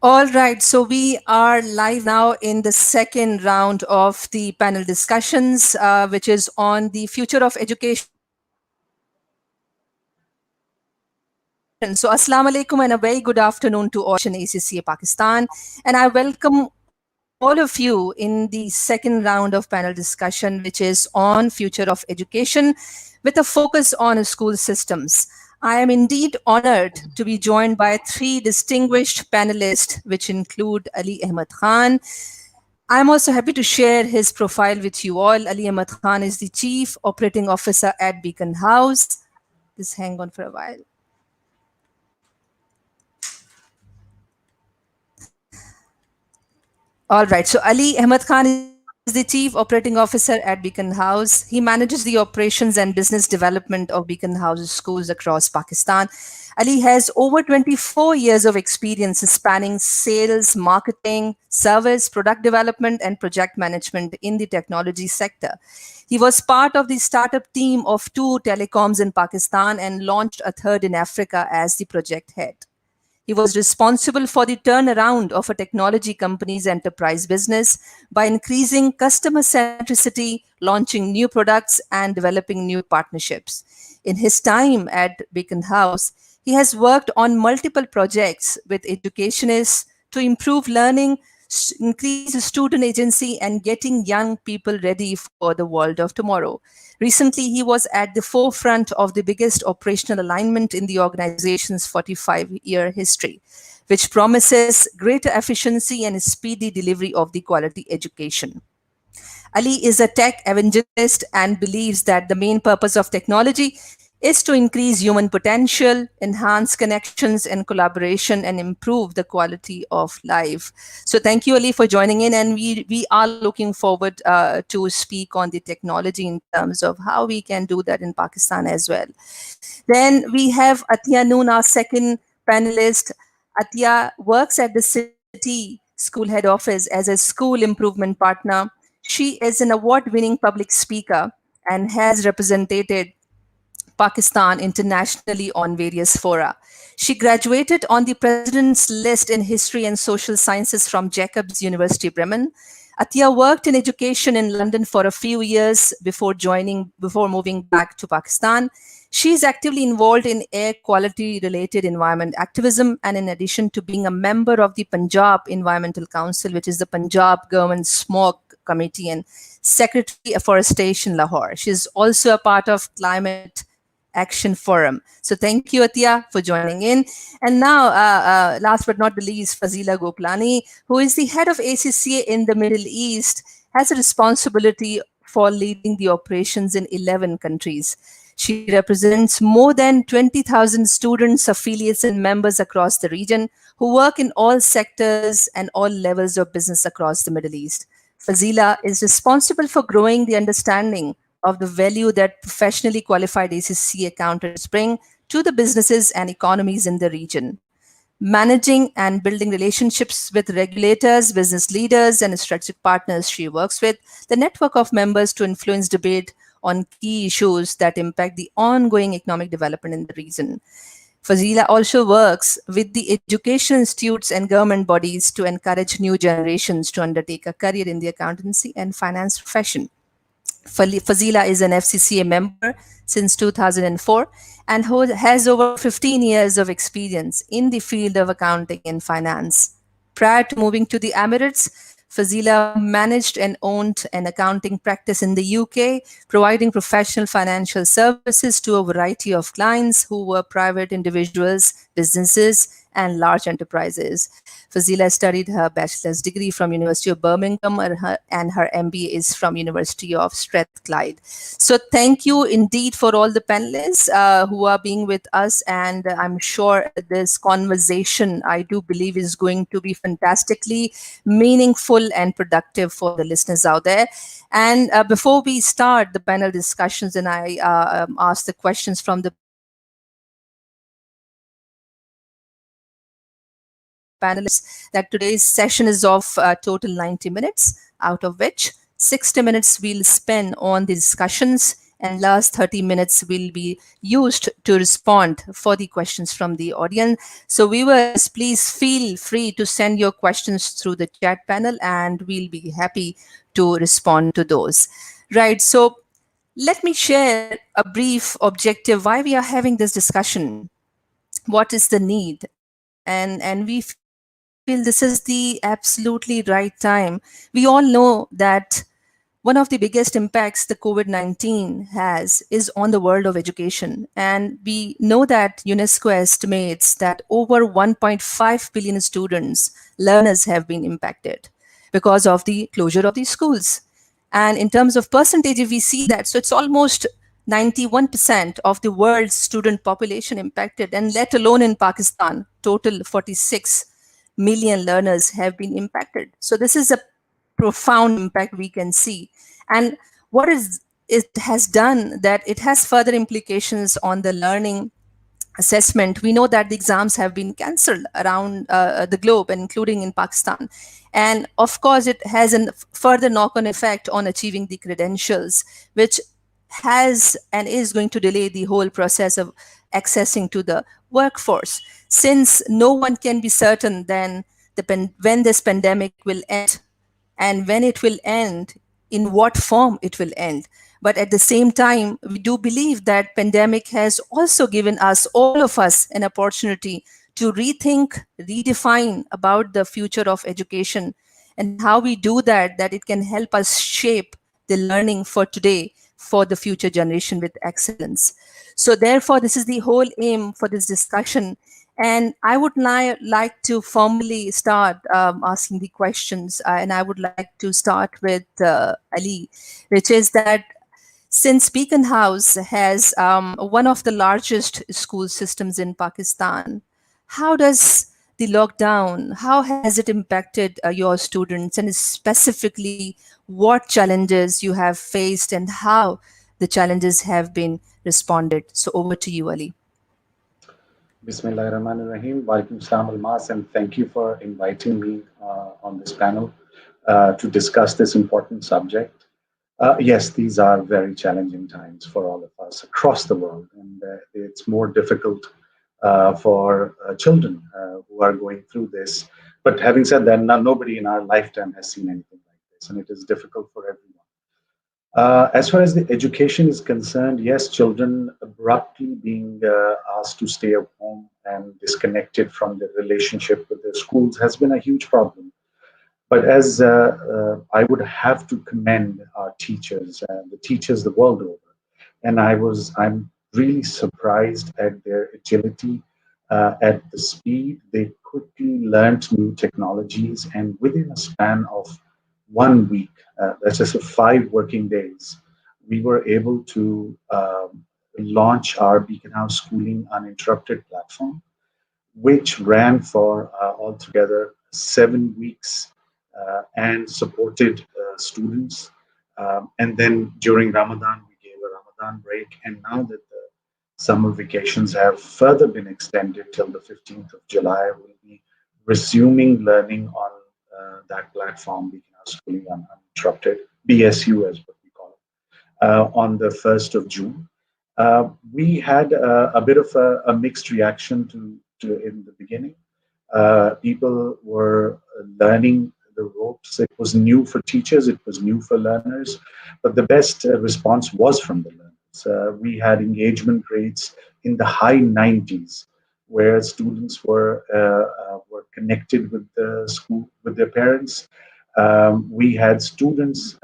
All right, so we are live now in the second round of the panel discussions, which is on the future of education. So, Assalamu alaikum and a very good afternoon to all ACCA Pakistan. And I welcome all of you in the second round of panel discussion, which is on future of education with a focus on school systems. I am indeed honored to be joined by three distinguished panelists, which include Ali Ahmad Khan. I'm also happy to share his profile with you all. Ali Ahmad Khan is the Chief Operating Officer at Beaconhouse. Just hang on for a while. All right. So Ali Ahmad Khan is the Chief Operating Officer at Beaconhouse. He manages the operations and business development of Beaconhouse schools across Pakistan. Ali has over 24 years of experience spanning sales, marketing, service, product development, and project management in the technology sector. He was part of the startup team of two telecoms in Pakistan and launched a third in Africa as the project head. He was responsible for the turnaround of a technology company's enterprise business by increasing customer centricity, launching new products, and developing new partnerships. In his time at Beacon House, he has worked on multiple projects with educationists to improve learning, increase student agency, and getting young people ready for the world of tomorrow. Recently, he was at the forefront of the biggest operational alignment in the organization's 45-year history, which promises greater efficiency and speedy delivery of the quality education. Ali is a tech evangelist and believes that the main purpose of technology is to increase human potential, enhance connections and collaboration, and improve the quality of life. So thank you, Ali, for joining in. And we are looking forward to speak on the technology in terms of how we can do that in Pakistan as well. Then we have Attiya Noon, our second panelist. Attiya works at the City School Head Office as a school improvement partner. She is an award-winning public speaker and has represented Pakistan internationally on various fora. She graduated on the President's List in History and Social Sciences from Jacobs University, Bremen. Attiya worked in education in London for a few years before moving back to Pakistan. She is actively involved in air quality related environment activism, and in addition to being a member of the Punjab Environmental Council, which is the Punjab Government Smog Committee, and Secretary Afforestation Lahore. She is also a part of Climate Action Forum. So thank you, Attiya, for joining in. And now, last but not the least, Fazeela Gopalani, who is the head of ACCA in the Middle East, has a responsibility for leading the operations in 11 countries. She represents more than 20,000 students, affiliates, and members across the region who work in all sectors and all levels of business across the Middle East. Fazeela is responsible for growing the understanding of the value that professionally qualified ACCA accountants bring to the businesses and economies in the region. Managing and building relationships with regulators, business leaders, and strategic partners she works with, the network of members to influence debate on key issues that impact the ongoing economic development in the region. Fazeela also works with the education institutes and government bodies to encourage new generations to undertake a career in the accountancy and finance profession. Fazeela is an FCCA member since 2004 and has over 15 years of experience in the field of accounting and finance. Prior to moving to the Emirates, Fazeela managed and owned an accounting practice in the UK, providing professional financial services to a variety of clients who were private individuals, businesses, and large enterprises. Fazeela studied her bachelor's degree from University of Birmingham and her MBA is from University of Strathclyde. So thank you indeed for all the panelists who are being with us, and I'm sure this conversation, I do believe, is going to be fantastically meaningful and productive for the listeners out there. And before we start the panel discussions and I ask the questions from the panelists, that today's session is of total 90 minutes, out of which 60 minutes we'll spend on the discussions and last 30 minutes will be used to respond for the questions from the audience. So viewers, please feel free to send your questions through the chat panel and we'll be happy to respond to those. Right. So let me share a brief objective why we are having this discussion. What is the need? And we feel this is the absolutely right time. We all know that one of the biggest impacts the COVID 19 has is on the world of education. And we know that UNESCO estimates that over 1.5 billion students, learners have been impacted because of the closure of these schools. And in terms of percentage, if we see that, so it's almost 91% of the world's student population impacted, and let alone in Pakistan, total 46 million learners have been impacted. So this is a profound impact we can see. And what is it has done that it has further implications on the learning assessment. We know that the exams have been cancelled around the globe, including in Pakistan. And of course, it has a further knock on effect on achieving the credentials, which has and is going to delay the whole process of accessing to the workforce. Since no one can be certain then when this pandemic will end and when it will end, in what form it will end. But at the same time, we do believe that pandemic has also given us, all of us, an opportunity to rethink, redefine about the future of education and how we do that, that it can help us shape the learning for today for the future generation with excellence. So therefore, this is the whole aim for this discussion. And I would like to formally start asking the questions. And I would like to start with Ali, which is that since Beaconhouse has one of the largest school systems in Pakistan, how does the lockdown, how has it impacted your students, and specifically what challenges you have faced and how the challenges have been responded? So over to you, Ali. Bismillahirrahmanirrahim. Walaikum salam almas, and thank you for inviting me on this panel to discuss this important subject. Yes, these are very challenging times for all of us across the world, and it's more difficult for children who are going through this. But having said that, nobody in our lifetime has seen anything like this, and it is difficult for everyone. As far as the education is concerned, yes, children abruptly being asked to stay at home and disconnected from their relationship with their schools has been a huge problem. But as I would have to commend our teachers and the teachers the world over, and I'm really surprised at their agility, at the speed they quickly learned new technologies, and within a span of 1 week, that's just 5 working days, we were able to launch our Beaconhouse Schooling Uninterrupted platform, which ran for altogether 7 weeks and supported students. And then during Ramadan, we gave a Ramadan break. And now that the summer vacations have further been extended till the 15th of July, we'll be resuming learning on that platform, Beaconhouse Schooling Uninterrupted, BSU as what we call it, on the 1st of June. We had a bit of a mixed reaction to in the beginning. People were learning the ropes. It was new for teachers, it was new for learners, but the best response was from the learners. We had engagement rates in the high 90s, where students were connected with the school, with their parents. We had students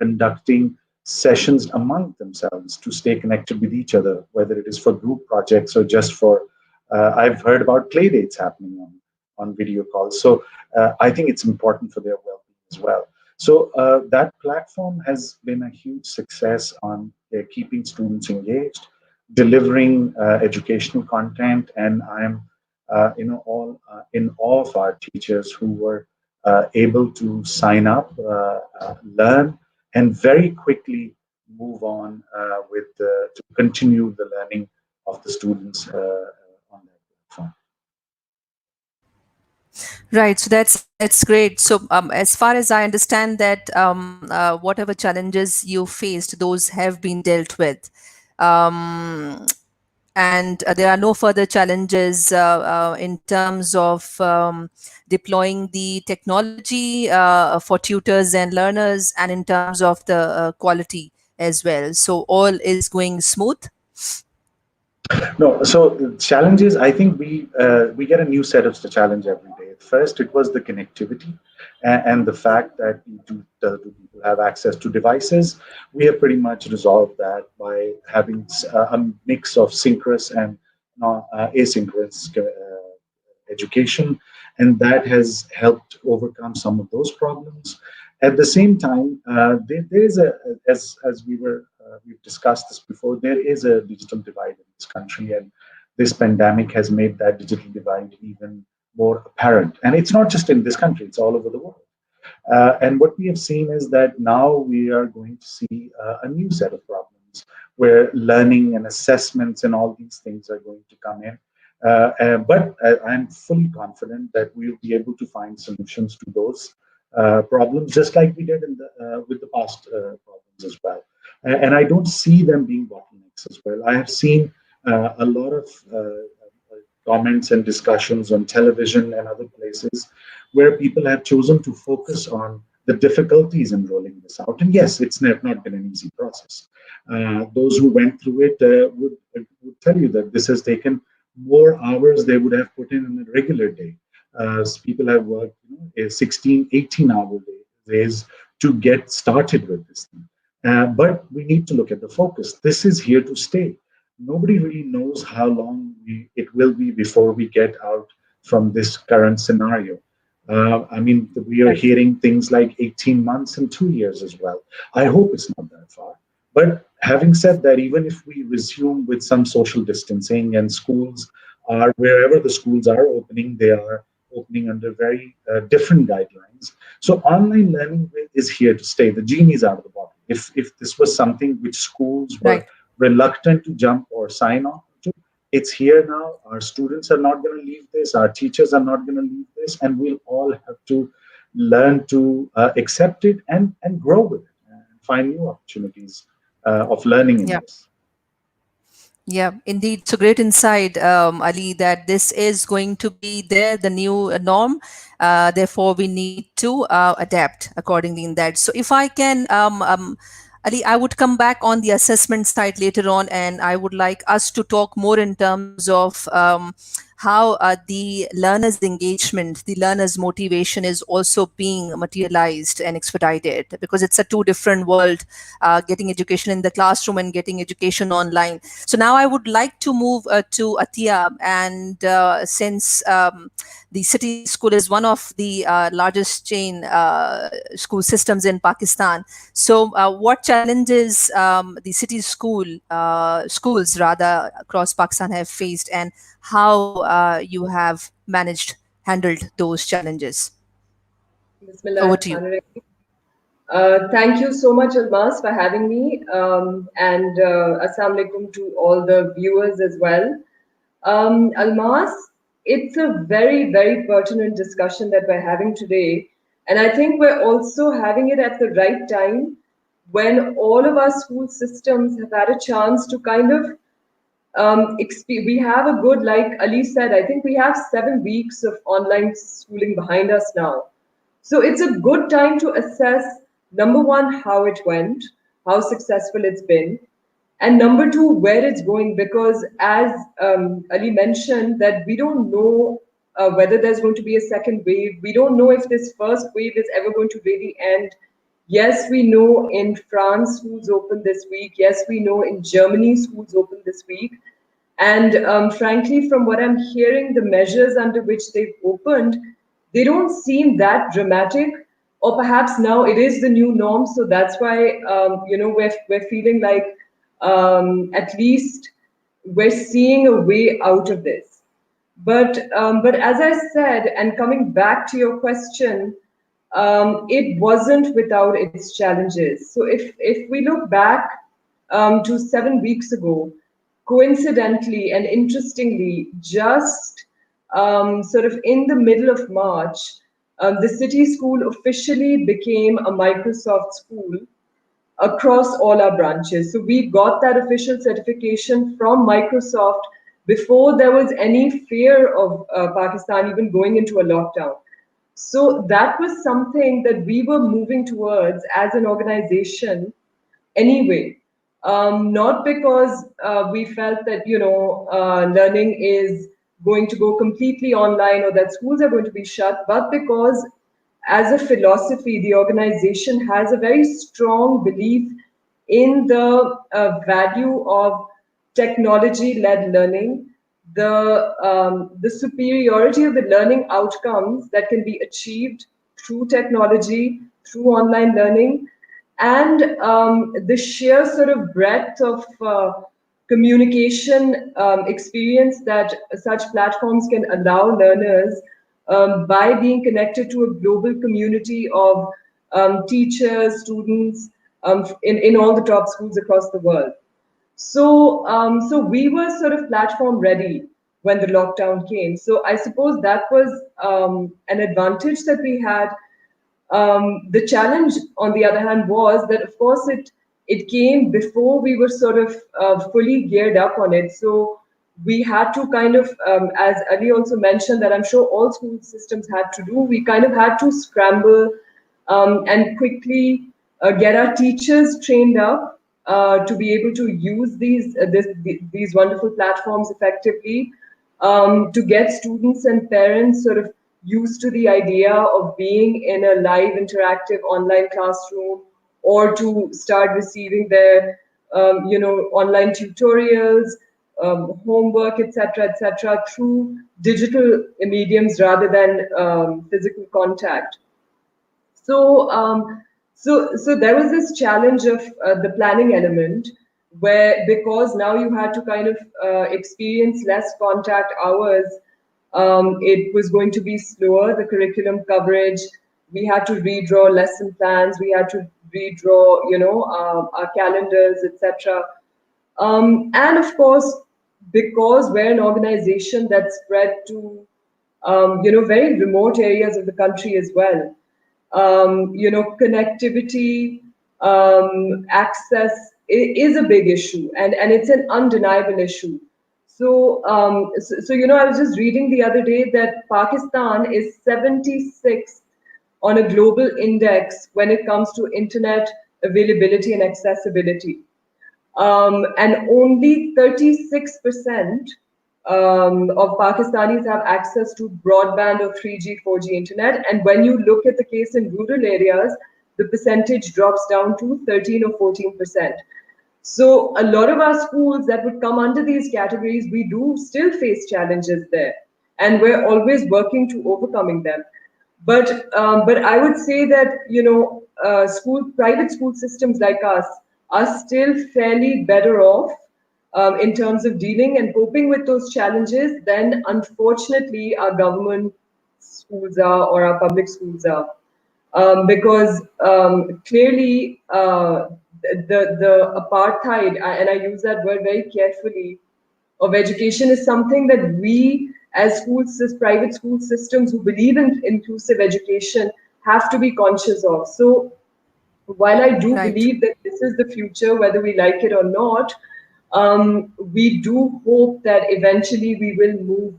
conducting sessions among themselves to stay connected with each other, whether it is for group projects or just for. I've heard about play dates happening on video calls. So I think it's important for their well-being as well. So that platform has been a huge success on keeping students engaged, delivering educational content, and I am, all in awe of our teachers who were able to sign up, learn, and very quickly move on to continue the learning of the students on that platform. Right. So that's great. So as far as I understand that whatever challenges you faced, those have been dealt with. Um, and there are no further challenges in terms of deploying the technology for tutors and learners, and in terms of the quality as well. So all is going smooth. No, so the challenges. I think we get a new set of the challenge every day. First, it was the connectivity, and the fact that do people have access to devices. We have pretty much resolved that by having a mix of synchronous and asynchronous education, and that has helped overcome some of those problems. At the same time, there is as we've discussed this before. There is a digital divide in this country, and this pandemic has made that digital divide even more apparent. And it's not just in this country; it's all over the world. And what we have seen is that now we are going to see a new set of problems where learning and assessments and all these things are going to come in. But I'm fully confident that we'll be able to find solutions to those problems, just like we did with the past problems as well. And I don't see them being bottlenecks as well. I have seen a lot of comments and discussions on television and other places where people have chosen to focus on the difficulties in rolling this out. And yes, it's not been an easy process. Those who went through it would tell you that this has taken more hours they would have put in a regular day. People have worked a 16, 18-hour days to get started with this thing. But we need to look at the focus. This is here to stay. Nobody really knows how long it will be before we get out from this current scenario. I mean, we are Right. hearing things like 18 months and 2 years as well. I hope it's not that far. But having said that, even if we resume with some social distancing and schools are wherever the schools are opening, they are opening under very different guidelines. So online learning is here to stay. The genie is out of the bottle. If this was something which schools were Right. reluctant to jump or sign on to, it's here now. Our students are not going to leave this. Our teachers are not going to leave this, and we'll all have to learn to accept it and grow with it and find new opportunities of learning in Yeah. this. Yeah, indeed. So great insight, Ali, that this is going to be there, the new norm. Therefore, we need to adapt accordingly in that. So, if I can, Ali, I would come back on the assessment side later on, and I would like us to talk more in terms of how the learner's engagement, the learner's motivation is also being materialized and expedited, because it's a two different world, getting education in the classroom and getting education online. So now I would like to move to Attiya, and since the city school is one of the largest chain school systems in Pakistan, so what challenges the city schools rather across Pakistan have faced, and how you have handled those challenges? Bismillah Over to you. ar-Rahman ar-Rahim. Thank you so much, Almas, for having me. And Assalamu alaikum to all the viewers as well. Almas, it's a very, very pertinent discussion that we're having today. And I think we're also having it at the right time when all of our school systems have had a chance to kind of we have a good, like Ali said, I think we have 7 weeks of online schooling behind us now. So it's a good time to assess, number one, how it went, how successful it's been, and number two, where it's going. Because as Ali mentioned, that we don't know whether there's going to be a second wave. We don't know if this first wave is ever going to really end. Yes, we know in France schools open this week. Yes, we know in Germany schools open this week. And frankly, from what I'm hearing, the measures under which they've opened, they don't seem that dramatic. Or perhaps now it is the new norm, so that's why we're feeling like at least we're seeing a way out of this. But as I said, and coming back to your question, it wasn't without its challenges. So if we look back to 7 weeks ago, coincidentally and interestingly, just sort of in the middle of March, the city school officially became a Microsoft school across all our branches. So we got that official certification from Microsoft before there was any fear of Pakistan even going into a lockdown. So that was something that we were moving towards as an organization anyway. Not because we felt that learning is going to go completely online or that schools are going to be shut, but because as a philosophy, the organization has a very strong belief in the value of technology-led learning, the superiority of the learning outcomes that can be achieved through technology, through online learning, and the sheer sort of breadth of communication experience that such platforms can allow learners by being connected to a global community of teachers, students in all the top schools across the world. So we were sort of platform ready when the lockdown came. So I suppose that was an advantage that we had. The challenge, on the other hand, was that of course it came before we were sort of fully geared up on it. So we had to kind of, as Ali also mentioned, that I'm sure all school systems had to do. We kind of had to scramble and quickly get our teachers trained up to be able to use these wonderful platforms effectively, to get students and parents sort of used to the idea of being in a live interactive online classroom, or to start receiving their online tutorials, homework, etc., through digital mediums rather than physical contact. So there was this challenge of the planning element, where because now you had to kind of experience less contact hours, it was going to be slower, the curriculum coverage. We had to redraw lesson plans. We had to redraw, our calendars, etc. And of course, because we're an organization that's spread to, very remote areas of the country as well, connectivity, access is a big issue, and it's an undeniable issue. So I was just reading the other day that Pakistan is 76th on a global index when it comes to internet availability and accessibility. And only 36% of Pakistanis have access to broadband or 3G, 4G internet. And when you look at the case in rural areas, the percentage drops down to 13 or 14%. So a lot of our schools that would come under these categories, we do still face challenges there, and we're always working to overcoming them. But I would say that private school systems like us are still fairly better off in terms of dealing and coping with those challenges than, unfortunately, our government schools are, or our public schools are. Because clearly the apartheid, and I use that word very carefully, of education is something that we as private school systems who believe in inclusive education have to be conscious of. So while I do Right. believe that this is the future, whether we like it or not, we do hope that eventually we will move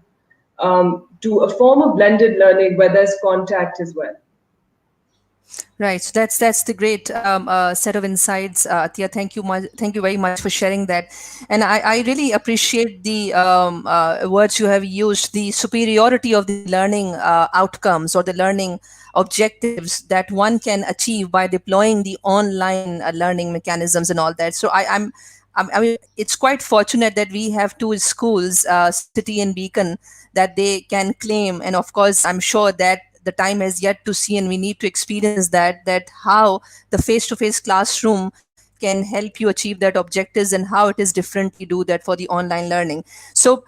to a form of blended learning where there's contact as well. Right. So that's the great set of insights, Attiya. Thank you very much for sharing that. And I really appreciate the words you have used, the superiority of the learning outcomes or the learning objectives that one can achieve by deploying the online learning mechanisms and all that. So I mean, it's quite fortunate that we have two schools, City and Beacon, that they can claim. And of course, I'm sure that the time has yet to see, and we need to experience that how the face-to-face classroom can help you achieve that objectives, and how it is differently do that for the online learning. So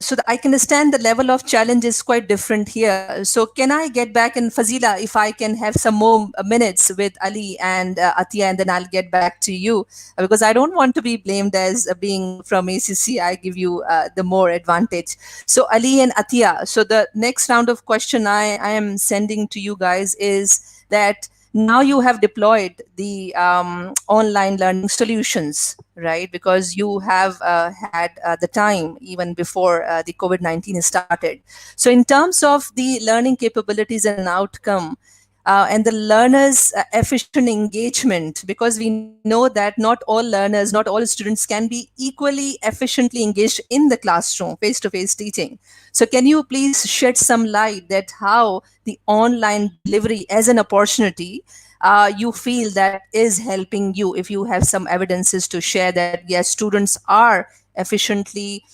so I can understand the level of challenge is quite different here. So can I get back in Fazeela if I can have some more minutes with Ali and Attiya, and then I'll get back to you because I don't want to be blamed as being from ACC. I give you the more advantage. So Ali and Attiya. So the next round of question I am sending to you guys is that now you have deployed the online learning solutions, right? Because you have had the time even before the COVID-19 started. So in terms of the learning capabilities and outcome, and the learners' efficient engagement, because we know that not all learners, not all students can be equally efficiently engaged in the classroom, face-to-face teaching. So can you please shed some light that how the online delivery as an opportunity you feel that is helping you, if you have some evidences to share that yes, students are efficiently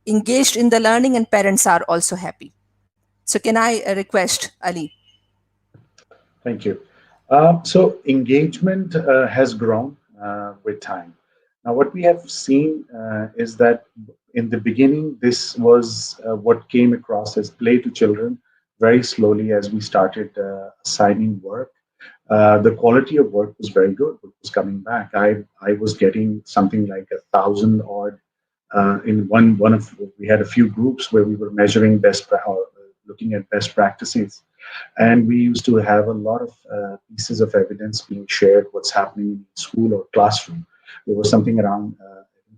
engaged in the learning and parents are also happy. So can I request Ali? Thank you. So engagement has grown with time. Now, what we have seen is that in the beginning, this was what came across as play to children very slowly as we started assigning work. The quality of work was very good. It was coming back. I was getting something like 1,000 odd in one of we had a few groups where we were measuring or looking at best practices, and we used to have a lot of pieces of evidence being shared. What's happening in school or classroom? There was something around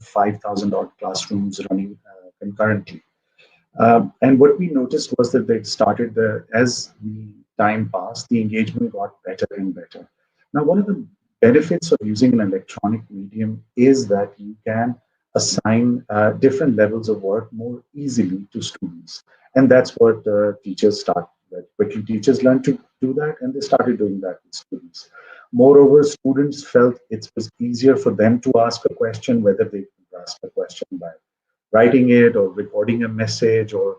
5,000 odd classrooms running concurrently. And what we noticed was that they started as the time passed, the engagement got better and better. Now, one of the benefits of using an electronic medium is that you can assign different levels of work more easily to students. And that's what teachers start with. Quickly, teachers learned to do that and they started doing that with students. Moreover, students felt it was easier for them to ask a question, whether they could ask a question by writing it or recording a message or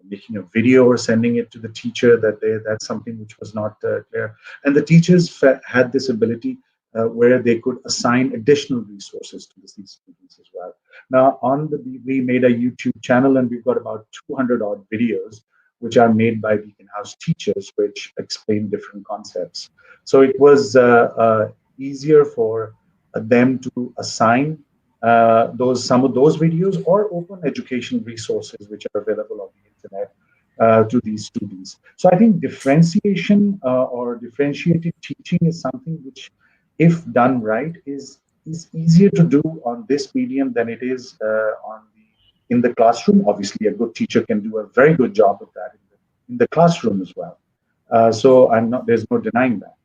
making a video or sending it to the teacher that's something which was not clear, and the teachers had this ability where they could assign additional resources to these students as well. Now we made a YouTube channel and we've got about 200 odd videos which are made by Beaconhouse teachers which explain different concepts. So it was easier for them to assign those some of those videos or open education resources which are available on the internet to these students. So I think differentiation or differentiated teaching is something which, if done right, is easier to do on this medium than it is on the in the classroom. Obviously, a good teacher can do a very good job of that in the classroom as well. So I'm not. There's no denying that.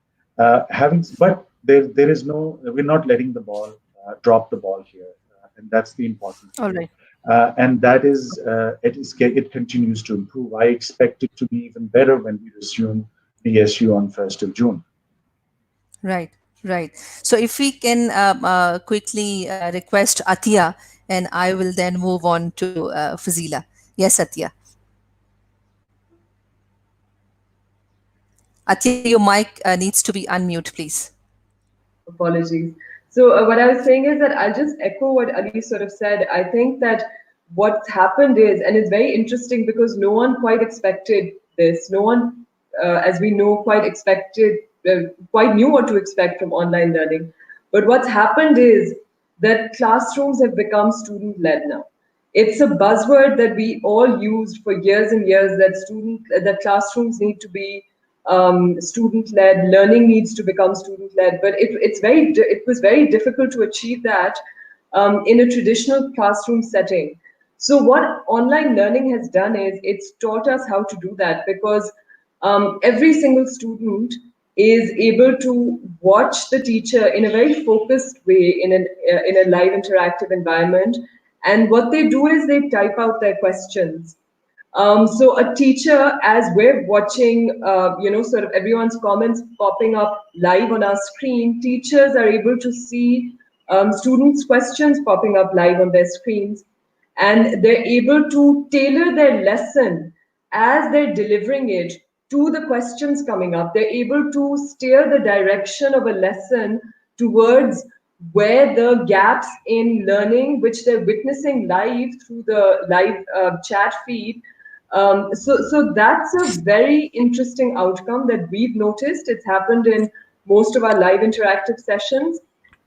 But there is no. We're not letting the ball drop the ball here, and that's the important All thing. right. And that is, it continues to improve. I expect it to be even better when we resume BSU on 1st of June. Right, right. So if we can quickly request Attiya, and I will then move on to Fazeela. Yes, Attiya. Attiya, your mic needs to be unmute, please. Apologies. So what I was saying is that I'll just echo what Ali sort of said. I think that what's happened is, and it's very interesting because no one quite expected this. No one, as we know, quite knew what to expect from online learning. But what's happened is that classrooms have become student-led now. It's a buzzword that we all used for years and years, that classrooms need to be student-led, learning needs to become student-led, but it was very difficult to achieve that in a traditional classroom setting. So what online learning has done is it's taught us how to do that, because every single student is able to watch the teacher in a very focused way in a live interactive environment, and what they do is they type out their questions. So a teacher, as we're watching, sort of everyone's comments popping up live on our screen, teachers are able to see students' questions popping up live on their screens, and they're able to tailor their lesson as they're delivering it to the questions coming up. They're able to steer the direction of a lesson towards where the gaps in learning, which they're witnessing live through the live chat feed. So that's a very interesting outcome that we've noticed. It's happened in most of our live interactive sessions.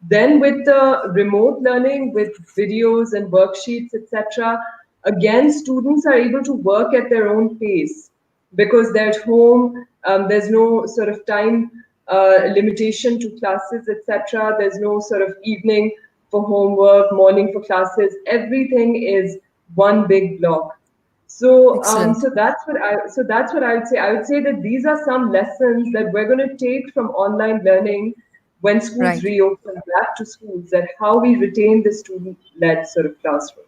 Then with the remote learning, with videos and worksheets, etc., again, students are able to work at their own pace because they're at home. There's no sort of time limitation to classes, etc. There's no sort of evening for homework, morning for classes. Everything is one big block. So, Excellent. that's what I would say. I would say that these are some lessons that we're going to take from online learning when schools Right. reopen back to schools. That how we retain the student-led sort of classroom.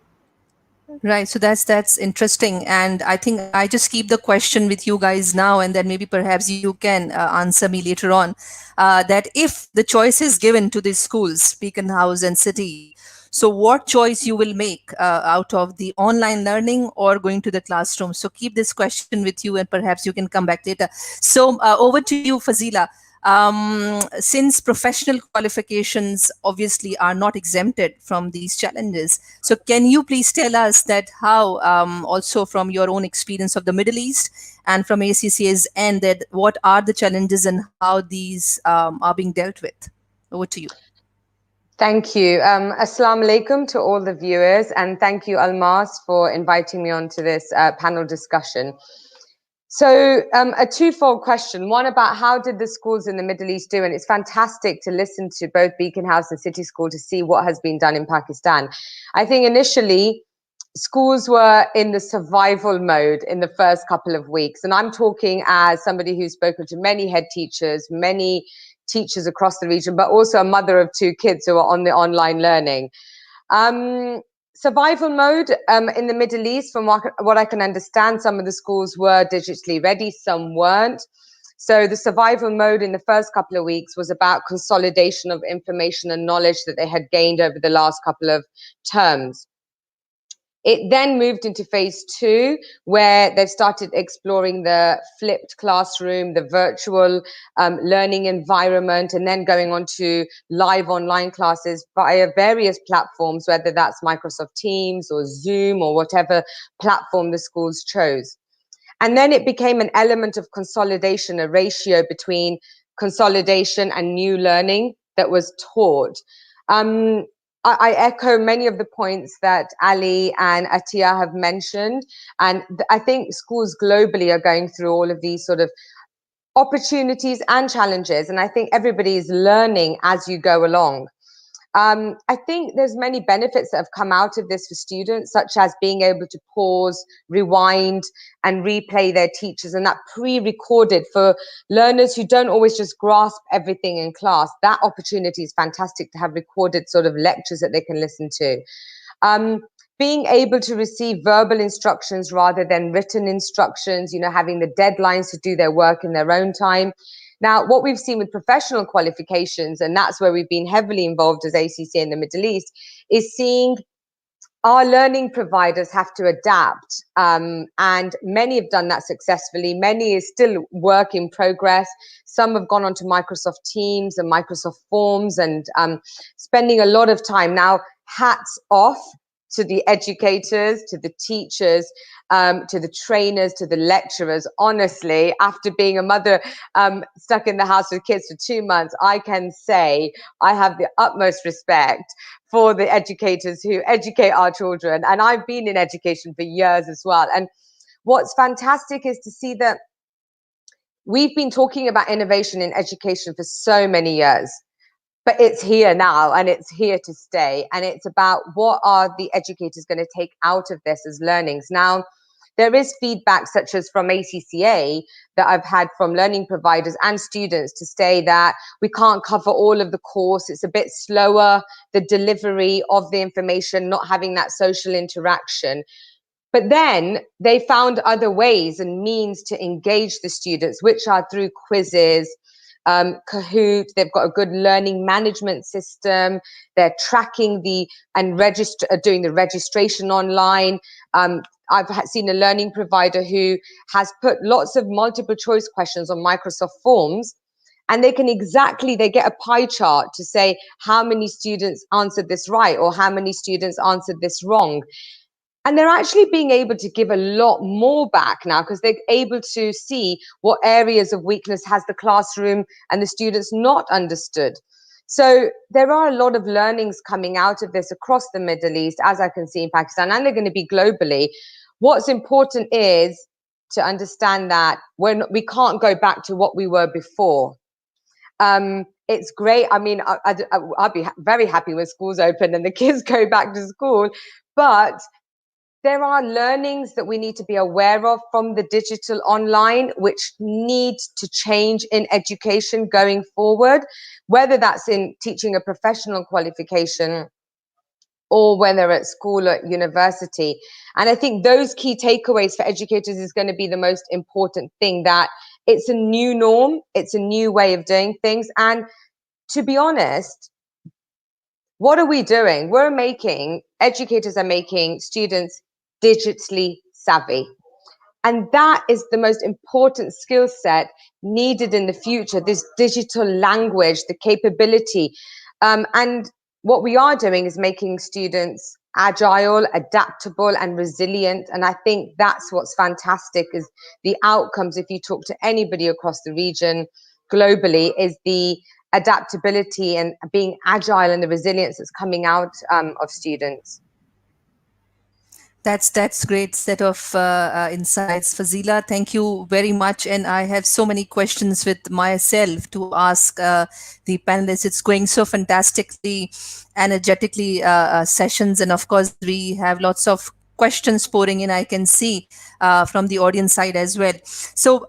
Right. So that's interesting, and I think I just keep the question with you guys now, and then maybe perhaps you can answer me later on. That if the choice is given to these schools, Beaconhouse and City, so what choice you will make out of the online learning or going to the classroom? So keep this question with you, and perhaps you can come back later. So over to you, Fazeela. Since professional qualifications obviously are not exempted from these challenges, so can you please tell us that how, also from your own experience of the Middle East and from ACCA's end, that what are the challenges and how these are being dealt with? Over to you. Thank you. Assalamu alaikum to all the viewers, and thank you, Almas, for inviting me on to this panel discussion. So a twofold question, one about how did the schools in the Middle East do? And it's fantastic to listen to both Beaconhouse and City School to see what has been done in Pakistan. I think initially schools were in the survival mode in the first couple of weeks. And I'm talking as somebody who's spoken to many head teachers, many teachers across the region, but also a mother of two kids who are on the online learning. Survival mode in the Middle East, from what I can understand, some of the schools were digitally ready, some weren't. So the survival mode in the first couple of weeks was about consolidation of information and knowledge that they had gained over the last couple of terms. It then moved into phase 2, where they've started exploring the flipped classroom, the virtual learning environment, and then going on to live online classes via various platforms, whether that's Microsoft Teams or Zoom or whatever platform the schools chose. And then it became an element of consolidation, a ratio between consolidation and new learning that was taught. I echo many of the points that Ali and Attiya have mentioned. And I think schools globally are going through all of these sort of opportunities and challenges. And I think everybody is learning as you go along. I think there's many benefits that have come out of this for students, such as being able to pause, rewind, and replay their teachers, and that pre-recorded for learners who don't always just grasp everything in class. That opportunity is fantastic to have recorded sort of lectures that they can listen to. Being able to receive verbal instructions rather than written instructions, having the deadlines to do their work in their own time. Now, what we've seen with professional qualifications, and that's where we've been heavily involved as ACCA in the Middle East, is seeing our learning providers have to adapt. And many have done that successfully. Many is still work in progress. Some have gone on to Microsoft Teams and Microsoft Forms and spending a lot of time. Now, hats off to the educators, to the teachers, to the trainers, to the lecturers. Honestly, after being a mother stuck in the house with kids for 2 months, I can say I have the utmost respect for the educators who educate our children. And I've been in education for years as well. And what's fantastic is to see that we've been talking about innovation in education for so many years. But it's here now and it's here to stay. And it's about what are the educators going to take out of this as learnings. Now, there is feedback such as from ACCA that I've had from learning providers and students to say that we can't cover all of the course. It's a bit slower, the delivery of the information, not having that social interaction. But then they found other ways and means to engage the students, which are through quizzes, Kahoot. They've got a good learning management system. They're tracking doing the registration online. I've seen a learning provider who has put lots of multiple choice questions on Microsoft Forms, and they get a pie chart to say how many students answered this right or how many students answered this wrong. And they're actually being able to give a lot more back now because they're able to see what areas of weakness has the classroom and the students not understood. So there are a lot of learnings coming out of this across the Middle East, as I can see in Pakistan, and they're going to be globally. What's important is to understand that we can't go back to what we were before. It's great. I mean, I'd be very happy when schools open and the kids go back to school, but there are learnings that we need to be aware of from the digital online, which need to change in education going forward, whether that's in teaching a professional qualification or whether at school or at university. And I think those key takeaways for educators is going to be the most important thing, that it's a new norm, it's a new way of doing things. And to be honest, what are we doing? Educators are making students digitally savvy. And that is the most important skill set needed in the future, this digital language, the capability. And what we are doing is making students agile, adaptable, and resilient. And I think that's what's fantastic, is the outcomes, if you talk to anybody across the region globally, is the adaptability and being agile and the resilience that's coming out of students. That's great set of insights, Fazeela. Thank you very much. And I have so many questions with myself to ask the panelists. It's going so fantastically, energetically sessions, and of course we have lots of questions pouring in. I can see from the audience side as well. So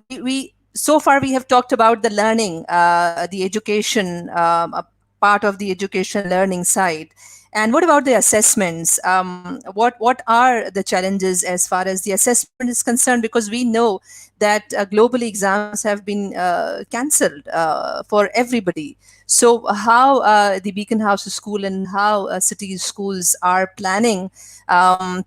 we so far we have talked about the learning, the education, part of the education learning side. And what about the assessments? What are the challenges as far as the assessment is concerned? Because we know that globally exams have been cancelled for everybody. So how the Beaconhouse School and how city schools are planning,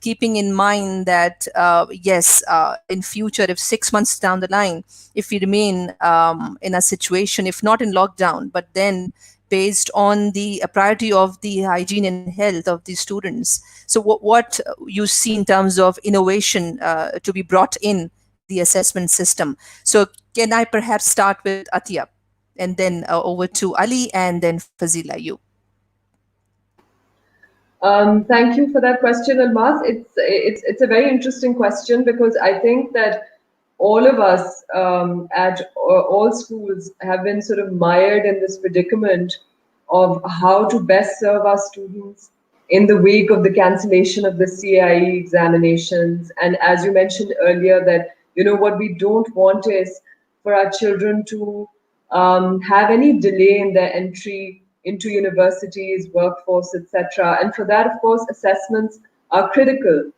keeping in mind that yes, in future, if 6 months down the line, if we remain in a situation, if not in lockdown, but then based on the priority of the hygiene and health of the students. So what you see in terms of innovation to be brought in the assessment system. So can I perhaps start with Attiya and then over to Ali and then Fazeela, you. Thank you for that question, Almas. It's a very interesting question, because I think that all of us at all schools have been sort of mired in this predicament of how to best serve our students in the wake of the cancellation of the CIE examinations. And as you mentioned earlier, that what we don't want is for our children to have any delay in their entry into universities, workforce, etc. And for that, of course, assessments are critical.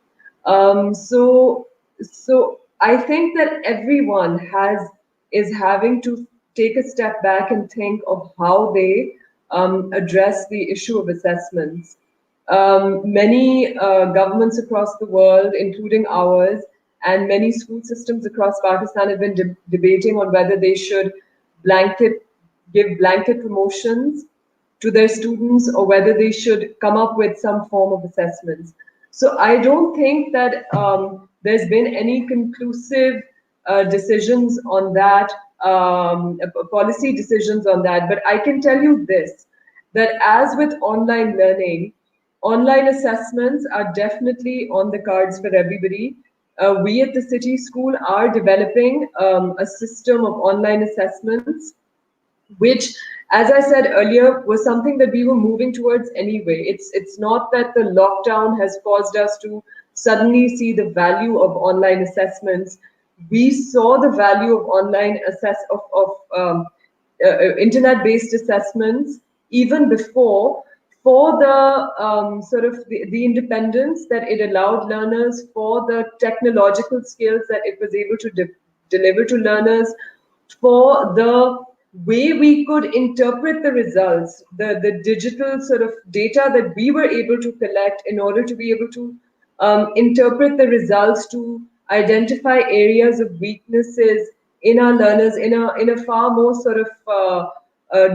So I think that everyone is having to take a step back and think of how they address the issue of assessments. Many governments across the world, including ours, and many school systems across Pakistan have been debating on whether they should give blanket promotions to their students, or whether they should come up with some form of assessments. So I don't think that there's been any conclusive decisions on that, policy decisions on that. But I can tell you this, that as with online learning, online assessments are definitely on the cards for everybody. We at the City School are developing a system of online assessments, which, as I said earlier, was something that we were moving towards anyway. It's not that the lockdown has caused us to suddenly see the value of online assessments. We saw the value of online internet-based assessments even before, for the sort of the independence that it allowed learners, for the technological skills that it was able to deliver to learners, for the way we could interpret the results, the digital sort of data that we were able to collect in order to be able to interpret the results, to identify areas of weaknesses in our learners in a far more sort of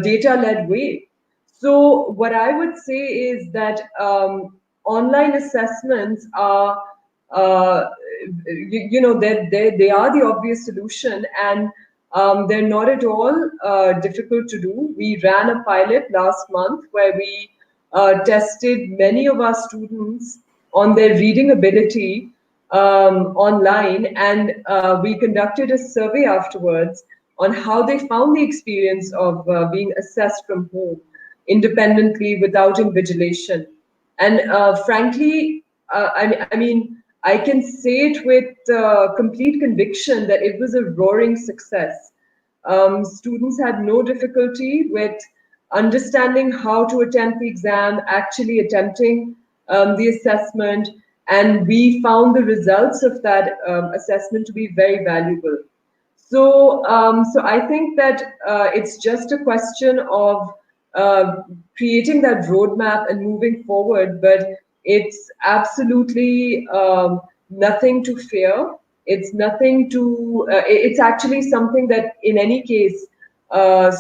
data-led way. So what I would say is that online assessments are, they are the obvious solution, and they're not at all difficult to do. We ran a pilot last month where we tested many of our students on their reading ability online, and we conducted a survey afterwards on how they found the experience of being assessed from home independently without invigilation. And frankly, I mean, I can say it with complete conviction that it was a roaring success. Students had no difficulty with understanding how to attempt the exam, actually attempting the assessment, and we found the results of that assessment to be very valuable. So I think that it's just a question of creating that roadmap and moving forward. But it's absolutely nothing to fear. It's nothing to. It's actually something that, in any case,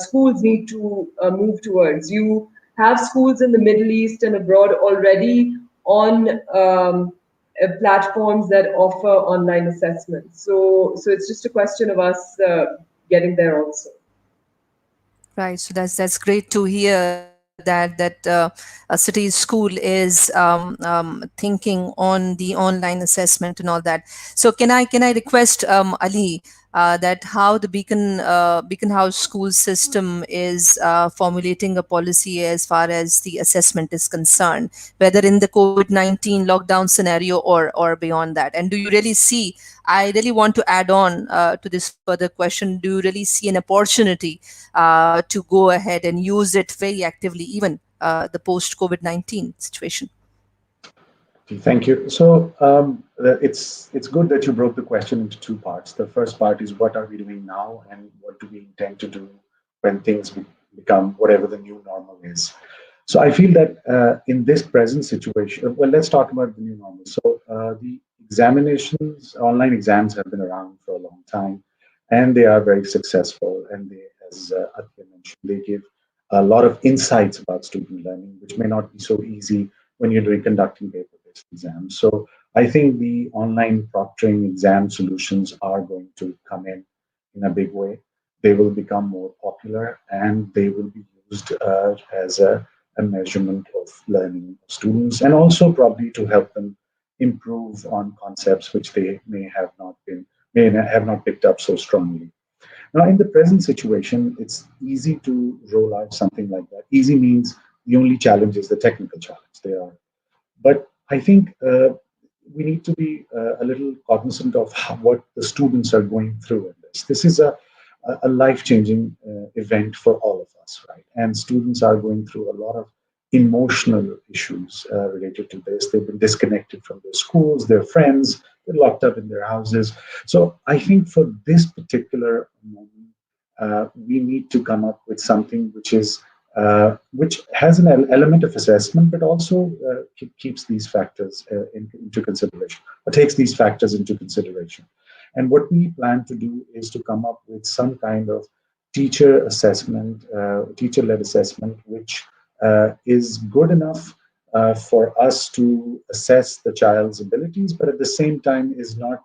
schools need to move towards. You have schools in the Middle East and abroad already on platforms that offer online assessments. So it's just a question of us getting there also. Right. So that's great to hear that a city school is thinking on the online assessment and all that. So can I request Ali, that how the Beacon House school system is formulating a policy as far as the assessment is concerned, whether in the COVID-19 lockdown scenario or beyond that? And do you really see? I really want to add on to this further question. Do you really see an opportunity to go ahead and use it very actively, even the post COVID-19 situation? Okay, thank you. So it's good that you broke the question into two parts. The first part is what are we doing now, and what do we intend to do when things become whatever the new normal is. So I feel that in this present situation, well, let's talk about the new normal. So the examinations, online exams have been around for a long time, and they are very successful. And they, as Attiya mentioned, they give a lot of insights about student learning, which may not be so easy when you're doing conducting paper-based exams. So I think the online proctoring exam solutions are going to come in a big way. They will become more popular, and they will be used as a measurement of learning of students, and also probably to help them improve on concepts which they may have not picked up so strongly. Now, in the present situation, it's easy to roll out something like that. Easy means the only challenge is the technical challenge. But I think we need to be a little cognizant of what the students are going through in this. This is a life-changing event for all of us, right? And students are going through a lot of emotional issues related to this. They've been disconnected from their schools, their friends, they're locked up in their houses. So I think for this particular moment, we need to come up with something which has an element of assessment, but also keeps these factors into consideration, or takes these factors into consideration. And what we plan to do is to come up with some kind of teacher assessment, teacher-led assessment, which is good enough for us to assess the child's abilities, but at the same time is not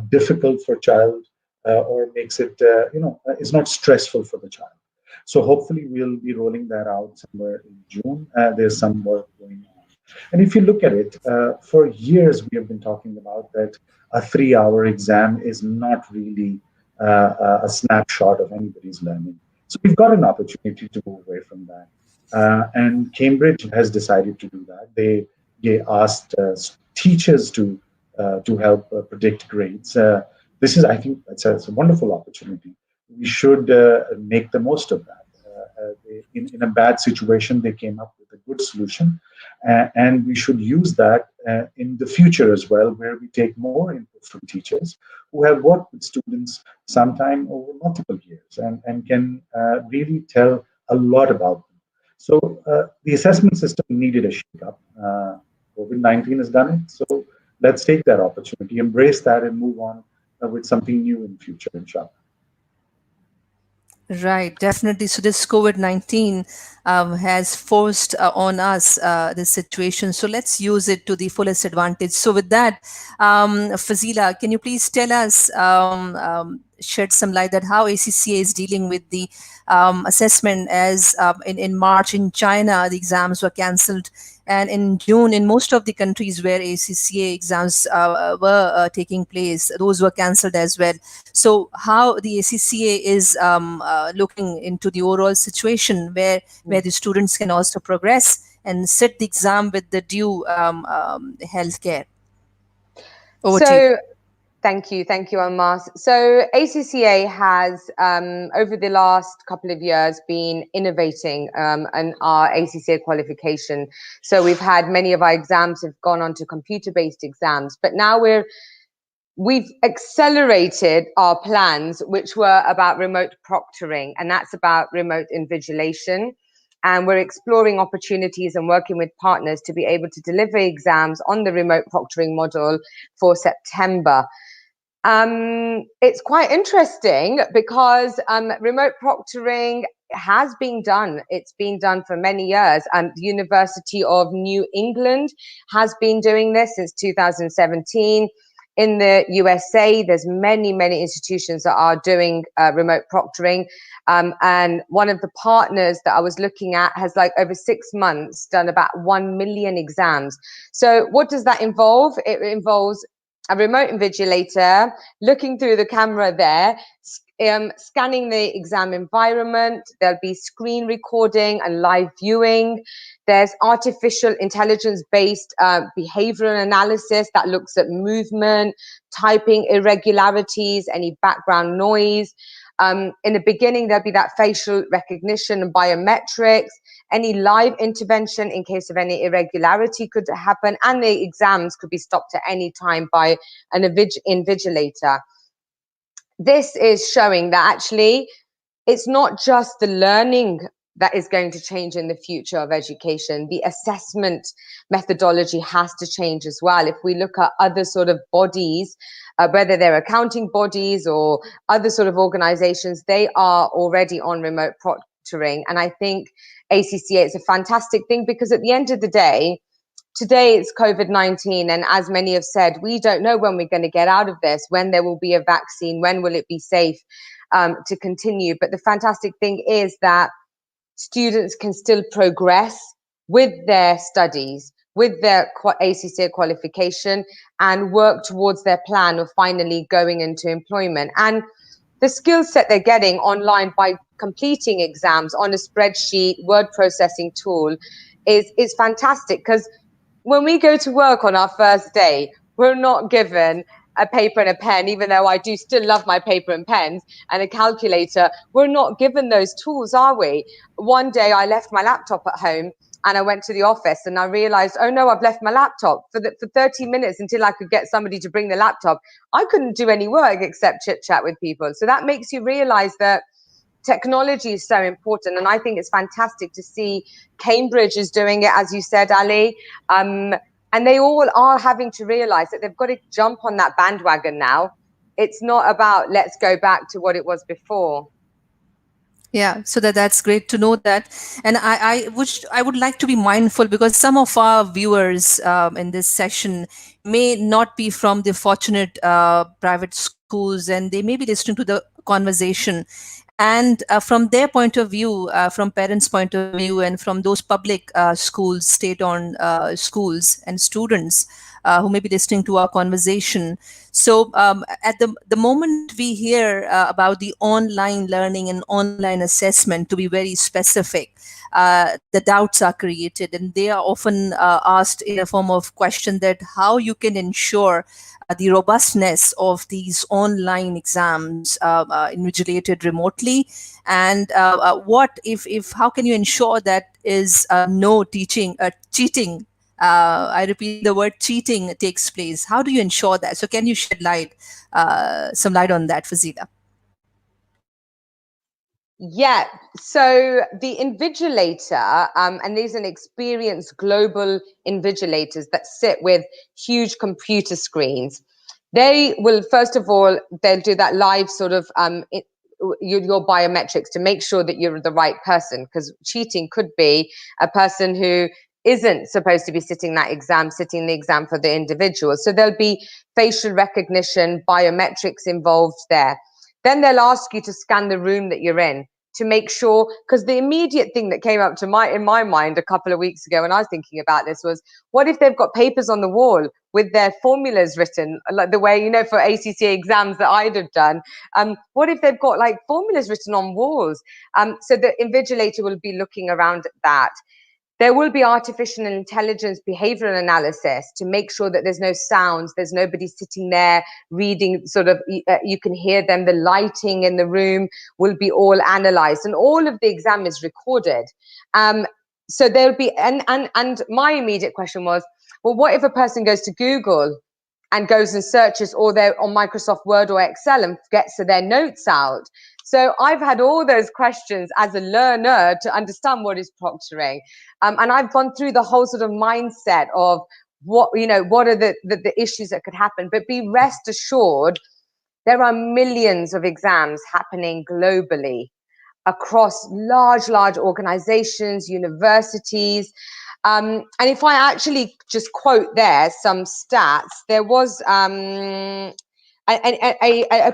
difficult for child, or makes it, is not stressful for the child. So hopefully we'll be rolling that out somewhere in June. There's some work going on. And if you look at it, for years we have been talking about that a 3-hour exam is not really a snapshot of anybody's learning. So we've got an opportunity to move away from that. And Cambridge has decided to do that. They asked teachers to help predict grades. This is, I think, it's a wonderful opportunity. We should make the most of that. In a bad situation, they came up with a good solution, and we should use that in the future as well, where we take more input from teachers who have worked with students sometime over multiple years, and can really tell a lot about them. So the assessment system needed a shake-up. COVID-19 has done it, so let's take that opportunity, embrace that, and move on with something new in future, inshallah. Right, definitely. So this COVID-19 has forced on us this situation. So let's use it to the fullest advantage. So with that, Fazeela, can you please tell us, shed some light that how ACCA is dealing with the assessment as in March in China, the exams were cancelled. And in June, in most of the countries where ACCA exams were taking place, those were cancelled as well. So, how the ACCA is looking into the overall situation where the students can also progress and sit the exam with the due healthcare. Over to you. So thank you, Almas. So ACCA has, over the last couple of years, been innovating in our ACCA qualification. So we've had many of our exams have gone on to computer-based exams, but now we've accelerated our plans, which were about remote proctoring, and that's about remote invigilation. And we're exploring opportunities and working with partners to be able to deliver exams on the remote proctoring model for September. It's quite interesting because remote proctoring has been done. It's been done for many years. The University of New England has been doing this since 2017. In the USA, there's many institutions that are doing remote proctoring. And one of the partners that I was looking at has, like, over 6 months done about 1 million exams. So what does that involve? It involves a remote invigilator looking through the camera there, scanning the exam environment. There'll be screen recording and live viewing. There's artificial intelligence-based behavioral analysis that looks at movement, typing irregularities, any background noise. In the beginning, there'll be that facial recognition and biometrics, any live intervention in case of any irregularity could happen, and the exams could be stopped at any time by an invigilator. This is showing that actually it's not just the learning that is going to change in the future of education. The assessment methodology has to change as well. If we look at other sort of bodies, whether they're accounting bodies or other sort of organizations, they are already on remote proctoring. And I think ACCA is a fantastic thing because at the end of the day, today it's COVID-19, and as many have said, we don't know when we're going to get out of this, when there will be a vaccine, when will it be safe to continue. But the fantastic thing is that students can still progress with their studies, with their ACCA qualification, and work towards their plan of finally going into employment. And the skill set they're getting online by completing exams on a spreadsheet, word processing tool is fantastic, because when we go to work on our first day, we're not given a paper and a pen, even though I do still love my paper and pens, and a calculator. We're not given those tools, are we? One day I left my laptop at home and I went to the office and I realized, oh no, I've left my laptop for 30 minutes until I could get somebody to bring the laptop. I couldn't do any work except chit chat with people. So that makes you realize that technology is so important, and I think it's fantastic to see Cambridge is doing it, as you said, Ali, and they all are having to realize that they've got to jump on that bandwagon now. It's not about let's go back to what it was before. Yeah, so that's great to know that, and I would like to be mindful because some of our viewers in this session may not be from the fortunate private schools, and they may be listening to the conversation, and from their point of view, from parents' point of view, and from those public schools, state-owned schools, and students who may be listening to our conversation. So at the moment we hear about the online learning and online assessment, to be very specific, the doubts are created, and they are often asked in a form of question that how you can ensure the robustness of these online exams invigilated remotely, and what if how can you ensure that is no cheating, I repeat, the word cheating takes place. How do you ensure that? So can you shed some light on that, Fazeela? Yeah, so the invigilator, and these are experienced global invigilators that sit with huge computer screens. They will, first of all, they'll do that live sort of your biometrics to make sure that you're the right person, because cheating could be a person who isn't supposed to be sitting the exam for the individual. So there'll be facial recognition, biometrics involved there. Then they'll ask you to scan the room that you're in to make sure, because the immediate thing that came up in my mind a couple of weeks ago when I was thinking about this was, what if they've got papers on the wall with their formulas written, like the way, for ACCA exams that I'd have done? What if they've got like formulas written on walls? So the invigilator will be looking around at that. There will be artificial intelligence behavioral analysis to make sure that there's no sounds, there's nobody sitting there reading, you can hear them. The lighting in the room will be all analyzed, and all of the exam is recorded. So there'll be, and my immediate question was, well, what if a person goes to Google and goes and searches, or they're on Microsoft Word or Excel and gets their notes out? So I've had all those questions as a learner to understand what is proctoring. And I've gone through the whole sort of mindset of what are the issues that could happen. But be rest assured, there are millions of exams happening globally across large organizations, universities. And if I actually just quote there some stats, there was a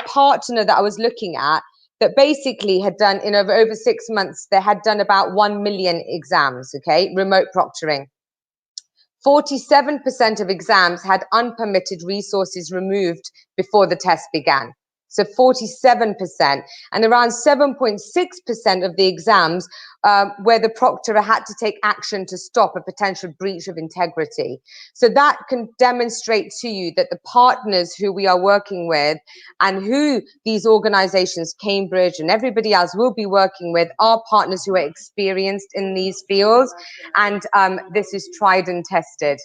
partner that I was looking at that basically had done, in over 6 months, they had done about 1 million exams, okay, remote proctoring. 47% of exams had unpermitted resources removed before the test began. So 47%, and around 7.6% of the exams where the proctor had to take action to stop a potential breach of integrity. So that can demonstrate to you that the partners who we are working with and who these organizations, Cambridge and everybody else, will be working with, are partners who are experienced in these fields, and this is tried and tested.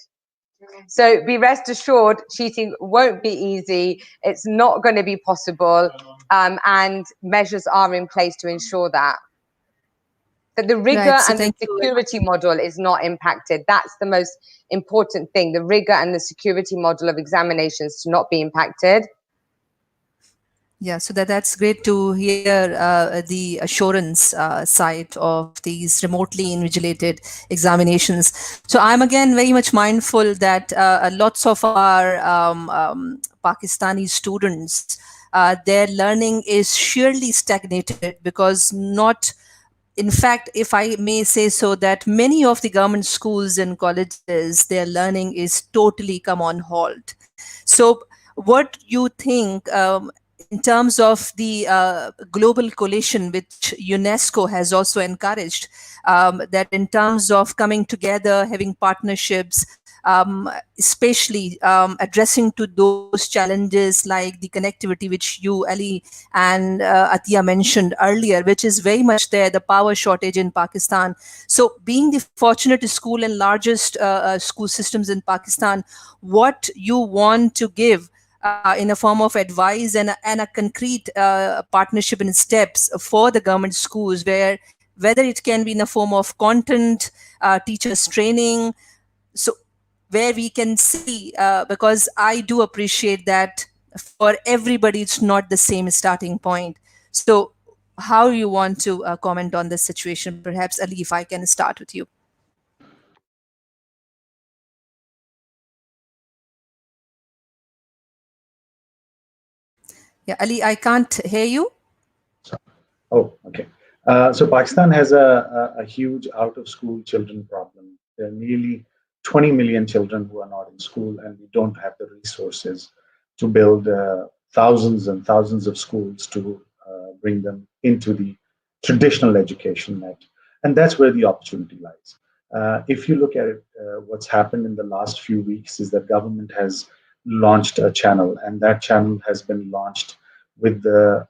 So be rest assured, cheating won't be easy. It's not going to be possible, and measures are in place to ensure that. But the rigor Right, so and the thank you. security model is not impacted. That's the most important thing. The rigor and the security model of examinations to not be impacted. Yeah, so that's great to hear the assurance side of these remotely invigilated examinations. So I'm again very much mindful that lots of our Pakistani students, their learning is surely stagnated because not. In fact, if I may say so, that many of the government schools and colleges, their learning is totally come on halt. So, what you think in terms of the global coalition, which UNESCO has also encouraged, that in terms of coming together, having partnerships, especially addressing to those challenges like the connectivity, which you, Ali, and Attiya mentioned earlier, which is very much there, the power shortage in Pakistan. So being the fortunate school and largest school systems in Pakistan, what you want to give in a form of advice and a concrete partnership and steps for the government schools, where whether it can be in the form of content, teachers training, so where we can see, because I do appreciate that for everybody it's not the same starting point. So how you want to comment on this situation? Perhaps, Ali, if I can start with you. Yeah, Ali, I can't hear you. Oh, okay. So Pakistan has a huge out-of-school children problem. There are nearly 20 million children who are not in school, and we don't have the resources to build thousands and thousands of schools to bring them into the traditional education net. And that's where the opportunity lies. If you look at it, what's happened in the last few weeks is that government has launched a channel, and that channel has been launched with the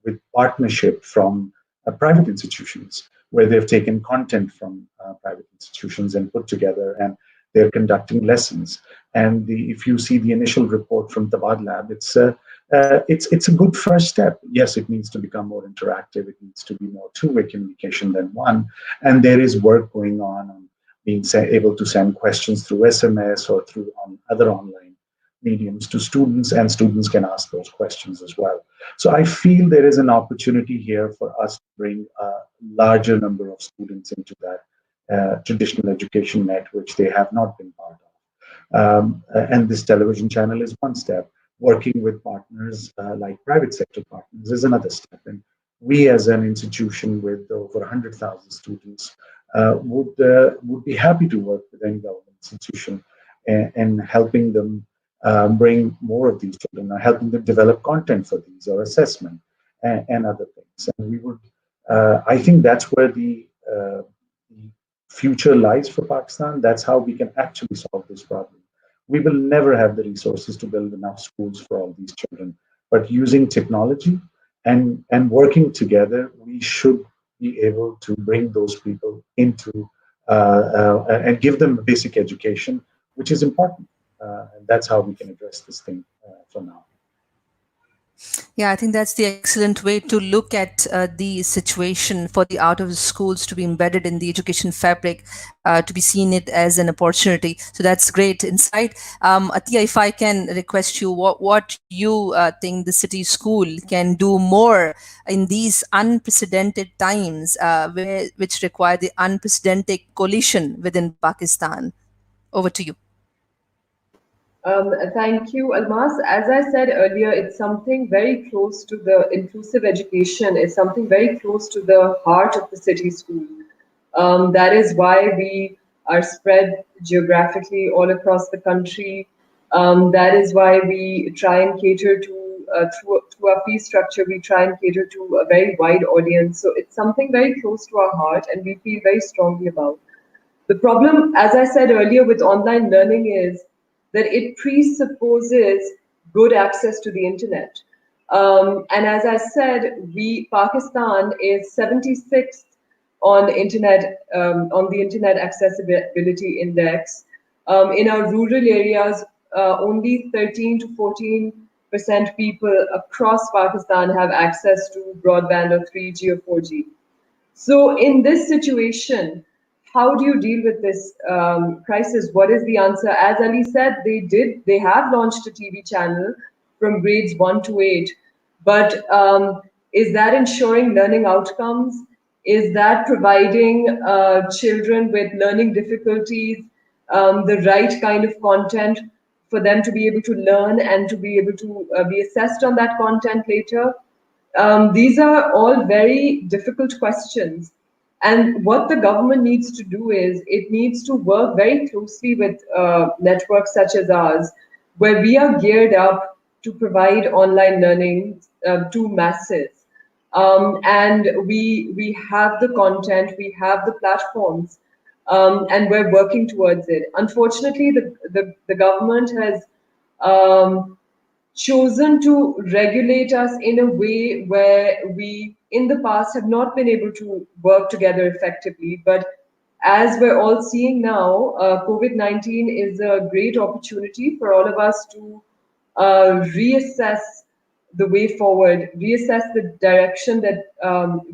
with partnership from private institutions, where they've taken content from private institutions and put together, and they're conducting lessons. And if you see the initial report from Tabad Lab, it's a good first step. Yes, it needs to become more interactive. It needs to be more two-way communication than one. And there is work going on being able to send questions through SMS or through other online mediums to students, and students can ask those questions as well. So I feel there is an opportunity here for us to bring a larger number of students into that traditional education net, which they have not been part of. And this television channel is one step. Working with partners like private sector partners is another step. And we, as an institution with over 100,000 students, would be happy to work with any government institution and helping them bring more of these children, or helping them develop content for these, or assessment and other things. And we would, I think that's where the future lies for Pakistan. That's how we can actually solve this problem. We will never have the resources to build enough schools for all these children, but using technology and working together, we should be able to bring those people into and give them a basic education, which is important. And that's how we can address this thing for now. Yeah, I think that's the excellent way to look at the situation for the out of schools to be embedded in the education fabric, to be seen it as an opportunity. So that's great insight. Attiya, if I can request you, what you think the city school can do more in these unprecedented times, which require the unprecedented coalition within Pakistan? Over to you. Thank you, Almas. As I said earlier, it's something very close to the inclusive education. It's something very close to the heart of the city school. That is why we are spread geographically all across the country. That is why we try and cater to, through our fee structure, we try and cater to a very wide audience. So it's something very close to our heart, and we feel very strongly about. The problem, as I said earlier, with online learning is that it presupposes good access to the internet. And as I said, Pakistan is 76th on on the internet accessibility index. In our rural areas, only 13 to 14% people across Pakistan have access to broadband or 3G or 4G. So in this situation, how do you deal with this crisis? What is the answer? As Ali said, they have launched a TV channel from grades 1 to 8. But is that ensuring learning outcomes? Is that providing children with learning difficulties the right kind of content for them to be able to learn and to be able to be assessed on that content later? These are all very difficult questions. And what the government needs to do is it needs to work very closely with networks such as ours, where we are geared up to provide online learning to masses. And we have the content, we have the platforms, and we're working towards it. Unfortunately, the government has chosen to regulate us in a way where we in the past have not been able to work together effectively. But as we're all seeing now, COVID-19 is a great opportunity for all of us to reassess the way forward, reassess the direction that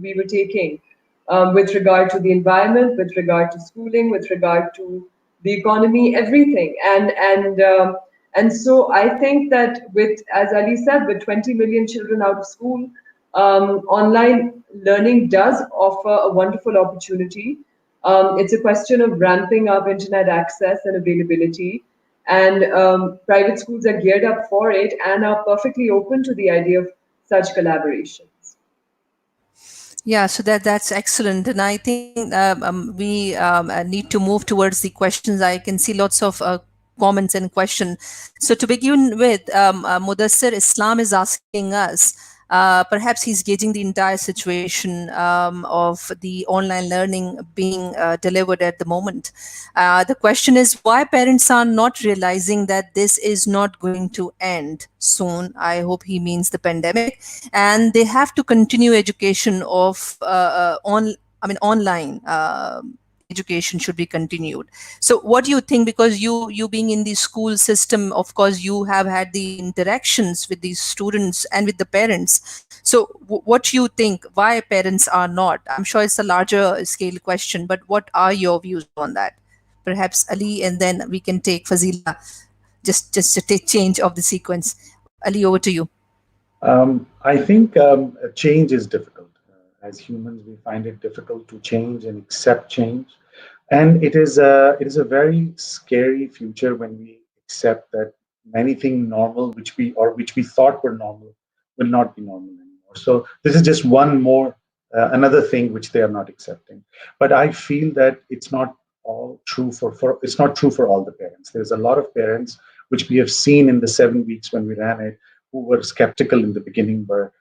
we were taking with regard to the environment, with regard to schooling, with regard to the economy, everything. And so I think that with, as Ali said, with 20 million children out of school, online learning does offer a wonderful opportunity. It's a question of ramping up internet access and availability. And private schools are geared up for it and are perfectly open to the idea of such collaborations. Yeah, so that's excellent, and I think we need to move towards the questions. I can see lots of comments and questions. So to begin with, Mudassir Islam is asking us. Perhaps he's gauging the entire situation of the online learning being delivered at the moment. The question is why parents are not realizing that this is not going to end soon. I hope he means the pandemic, and they have to continue education of online. Education should be continued. So what do you think, because you being in the school system, of course you have had the interactions with these students and with the parents, so what do you think, why parents are not? I'm sure it's a larger scale question, but what are your views on that? Perhaps Ali, and then we can take Fazeela just a change of the sequence. Ali, over to you. I think change is difficult. As humans, we find it difficult to change and accept change, and it is a very scary future when we accept that anything normal, which we thought were normal, will not be normal anymore. So this is just one more another thing which they are not accepting. But I feel that it's not all true for it's not true for all the parents. There's a lot of parents which we have seen in the 7 weeks when we ran it, who were skeptical in the beginning, were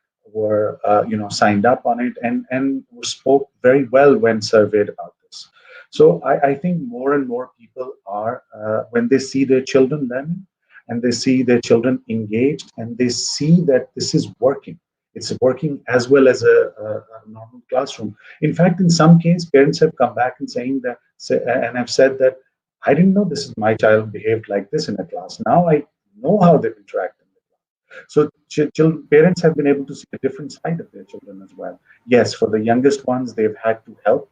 signed up on it, and spoke very well when surveyed about this. So I think more and more people are, when they see their children learning, and they see their children engaged, and they see that this is working. It's working as well as a normal classroom. In fact, in some cases, parents have come back and and have said that I didn't know this is my child behaved like this in a class. Now I know how they interact. So parents have been able to see a different side of their children as well. Yes, for the youngest ones, they've had to help,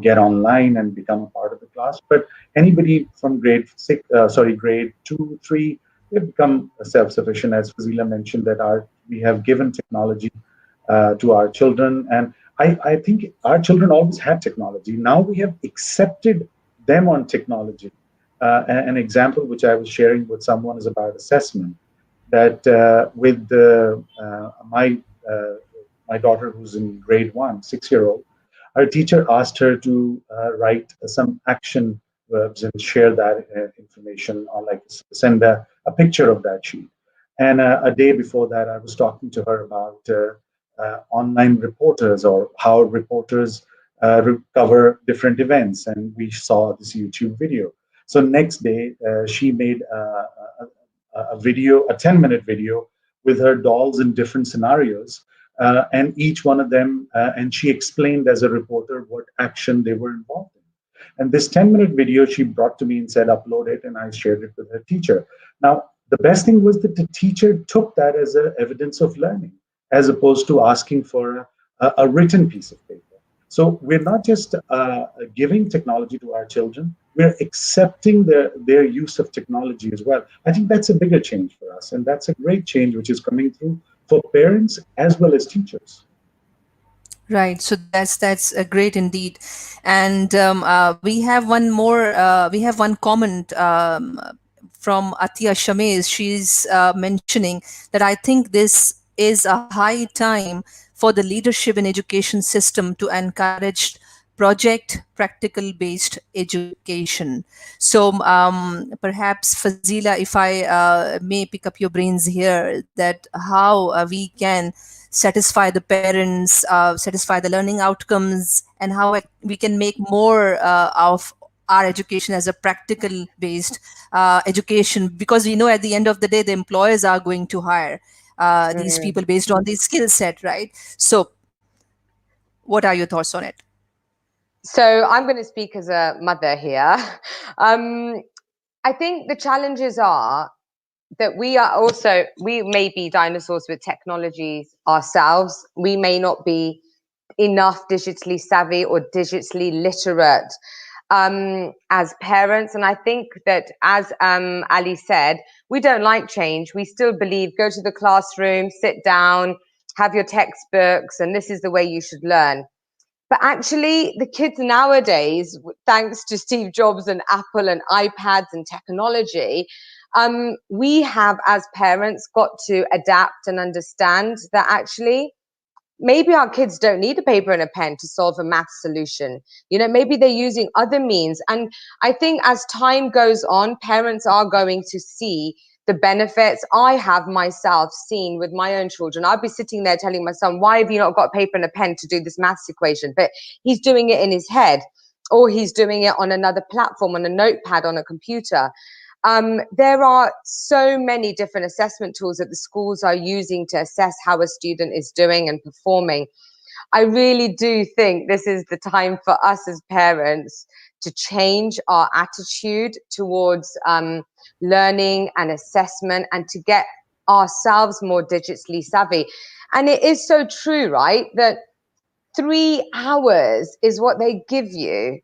get online and become a part of the class. But anybody from grade 2, 3, they've become self-sufficient. As Fazeela mentioned, that we have given technology to our children, and I think our children always had technology. Now we have accepted them on technology. An example which I was sharing with someone is about assessment. That with my daughter who's in grade 1, 6-year-old, our teacher asked her to write some action verbs and share that information, or like send a picture of that sheet. And a day before that, I was talking to her about online reporters, or how reporters cover different events, and we saw this YouTube video. So next day, she made a video, a 10-minute video with her dolls in different scenarios, and each one of them, and she explained as a reporter what action they were involved in. And this 10-minute video she brought to me and said, upload it, and I shared it with her teacher. Now, the best thing was that the teacher took that as a evidence of learning, as opposed to asking for a written piece of paper. So we're not just giving technology to our children, we're accepting their use of technology as well. I think that's a bigger change for us, and that's a great change which is coming through for parents as well as teachers. Right. So that's great indeed, and we have one more. We have one comment from Attiya Shamez. She's mentioning that I think this is a high time for the leadership in education system to encourage project practical based education. So perhaps Fazila, if I may pick up your brains here, that how we can satisfy the parents, satisfy the learning outcomes, and how we can make more of our education as a practical based education, because we know at the end of the day the employers are going to hire these people based on the skill set, right? So what are your thoughts on it? So I'm going to speak as a mother here. I think the challenges are that we may be dinosaurs with technologies ourselves. We may not be enough digitally savvy or digitally literate as parents. And I think that, as Ali said, we don't like change. We still believe go to the classroom, sit down, have your textbooks, and this is the way you should learn. But actually, the kids nowadays, thanks to Steve Jobs and Apple and iPads and technology, we have, as parents, got to adapt and understand that actually maybe our kids don't need a paper and a pen to solve a math solution. Maybe they're using other means. And I think as time goes on, parents are going to see the benefits. I have myself seen with my own children. I'll be sitting there telling my son, why have you not got paper and a pen to do this maths equation? But he's doing it in his head, or he's doing it on another platform, on a notepad, on a computer. There are so many different assessment tools that the schools are using to assess how a student is doing and performing. I really do think this is the time for us as parents to change our attitude towards learning and assessment, and to get ourselves more digitally savvy. And it is so true, right, that 3 hours is what they give you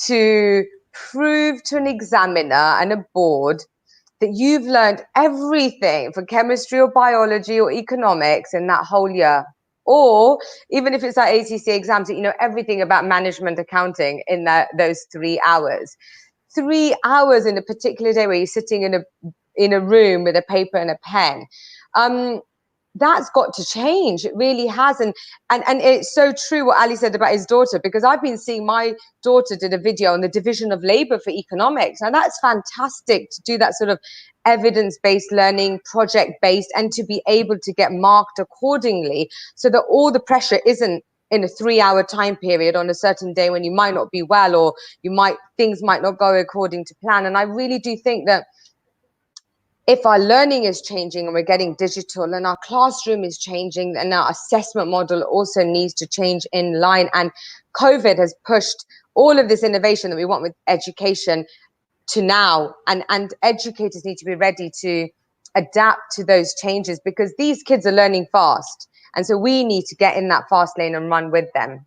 to prove to an examiner and a board that you've learned everything for chemistry or biology or economics in that whole year. Or even if it's like ACCA exams, that you know everything about management accounting in those 3 hours. 3 hours in a particular day where you're sitting in a room with a paper and a pen. That's got to change. It really has. And it's so true what Ali said about his daughter, because I've been seeing my daughter did a video on the division of labor for economics. And that's fantastic to do that sort of evidence-based learning, project-based, and to be able to get marked accordingly so that all the pressure isn't in a 3-hour time period on a certain day when you might not be well, or things might not go according to plan. And I really do think that if our learning is changing and we're getting digital and our classroom is changing and our assessment model also needs to change in line, and COVID has pushed all of this innovation that we want with education to now, and educators need to be ready to adapt to those changes because these kids are learning fast. And so we need to get in that fast lane and run with them.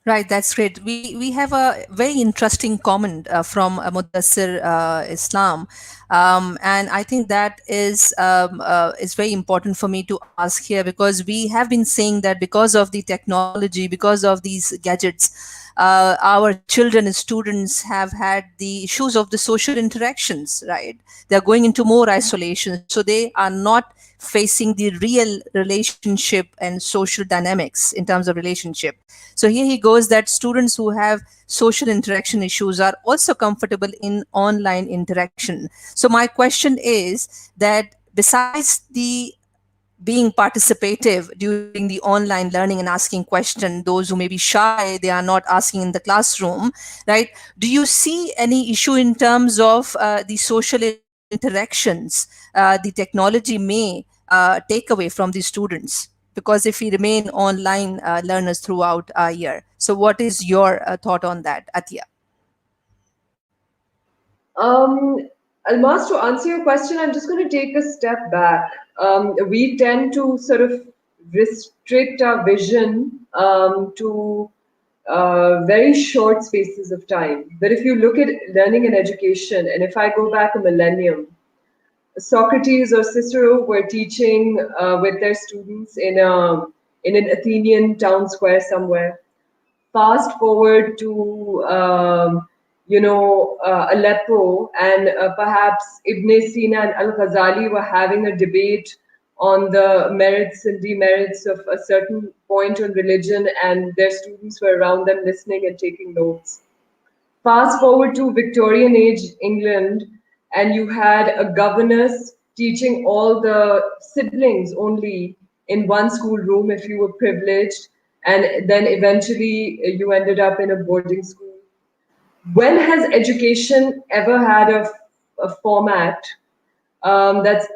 Right, that's great. We have a very interesting comment from Mudassir Islam, and I think that is very important for me to ask here, because we have been saying that because of the technology, because of these gadgets, our children and students have had the issues of the social interactions. Right, they are going into more isolation, so they are not facing the real relationship and social dynamics in terms of relationship. So here he goes that students who have social interaction issues are also comfortable in online interaction. So my question is that besides the being participative during the online learning and asking questions, those who may be shy, they are not asking in the classroom, right? Do you see any issue in terms of the social interactions the technology may take away from the students? Because if we remain online learners throughout our year. So what is your thought on that, Attiya? Almas, to answer your question, I'm just going to take a step back. We tend to sort of restrict our vision to very short spaces of time. But if you look at learning and education, and if I go back a millennium, Socrates or Cicero were teaching with their students in an Athenian town square somewhere. Fast forward to Aleppo, and perhaps Ibn Sina and Al-Ghazali were having a debate on the merits and demerits of a certain point on religion, and their students were around them listening and taking notes. Fast forward to Victorian age England, and you had a governess teaching all the siblings only in one schoolroom if you were privileged, and then eventually you ended up in a boarding school. When has education ever had a format that's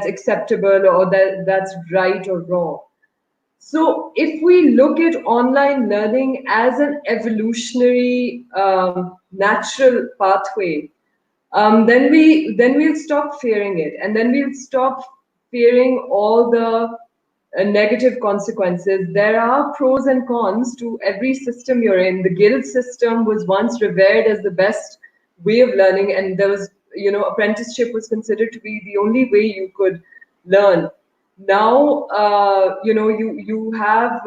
acceptable, or that's right or wrong? So if we look at online learning as an evolutionary natural pathway, then we'll stop fearing it, and then we'll stop fearing all the negative consequences. There are pros and cons to every system you're in. The guild system was once revered as the best way of learning, and there was, apprenticeship was considered to be the only way you could learn. Now, you have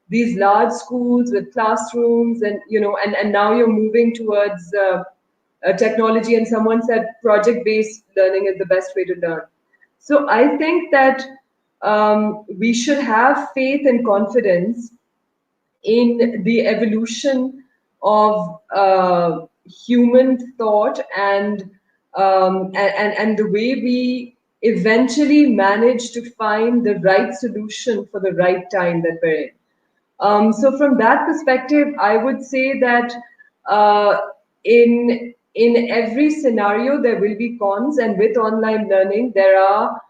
these large schools with classrooms, and and now you're moving towards technology. And someone said project-based learning is the best way to learn. So I think that we should have faith and confidence in the evolution of human thought, and the way we eventually manage to find the right solution for the right time that we're in. So from that perspective, I would say that in every scenario there will be cons, and with online learning there are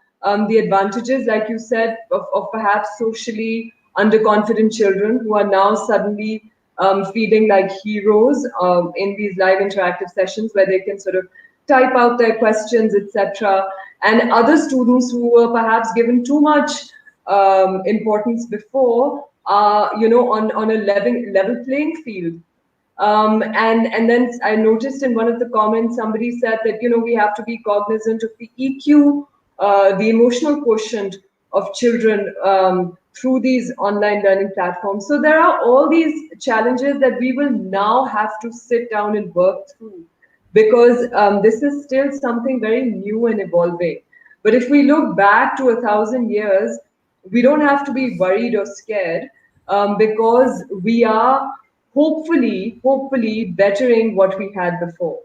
the advantages, like you said, of perhaps socially underconfident children who are now suddenly feeling like heroes in these live interactive sessions where they can sort of type out their questions, etc. And other students who were perhaps given too much importance before are, on a level playing field. And then I noticed in one of the comments somebody said that we have to be cognizant of the EQ, the emotional quotient of children through these online learning platforms. So there are all these challenges that we will now have to sit down and work through, because this is still something very new and evolving. But if we look back to 1,000 years, we don't have to be worried or scared, because we are hopefully bettering what we had before.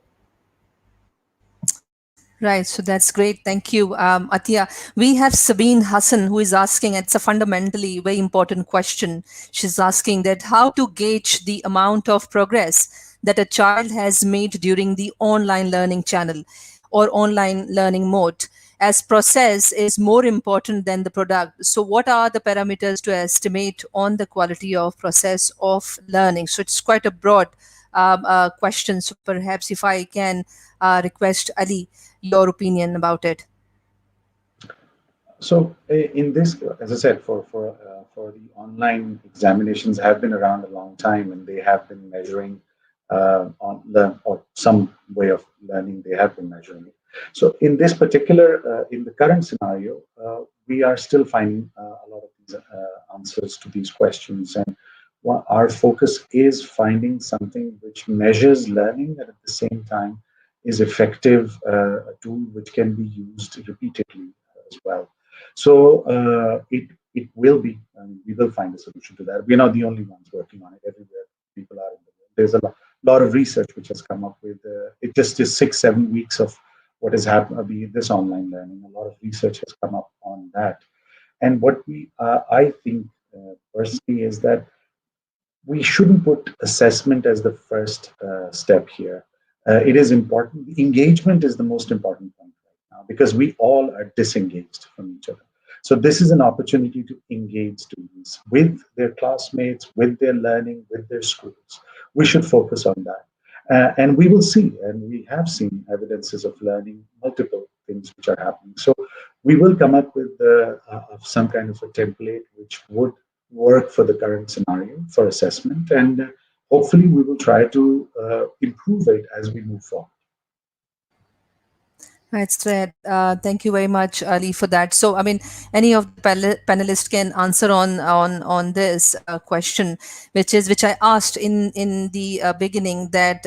Right, so that's great. Thank you, Attiya. We have Sabine Hassan who is asking, it's a fundamentally very important question. She's asking that how to gauge the amount of progress that a child has made during the online learning channel or online learning mode, as process is more important than the product. So what are the parameters to estimate on the quality of process of learning? So it's quite a broad question. So perhaps if I can request Ali your opinion about it. So in this, as I said, for the online examinations have been around a long time, and they have been measuring on learn or some way of learning. They have been measuring it. So in this particular, in the current scenario, we are still finding a lot of these answers to these questions, and our focus is finding something which measures learning and at the same time is effective, a tool which can be used repeatedly as well. So it will be, and we will find a solution to that. We're not the only ones working on it. Everywhere people are in the world. There's a lot of research which has come up with it. Just is 6-7 weeks of what has happened this online learning. A lot of research has come up on that. And what I think personally is that we shouldn't put assessment as the first step here. It is important. Engagement is the most important point right now because we all are disengaged from each other. So this is an opportunity to engage students with their classmates, with their learning, with their schools. We should focus on that. And we will see, and we have seen evidences of learning, multiple things which are happening. So we will come up with some kind of a template which would work for the current scenario for assessment, and hopefully we will try to improve it as we move forward. That's right. Thank you very much, Ali, for that. So, I mean, any of the panelists can answer on this question, which I asked in the beginning, that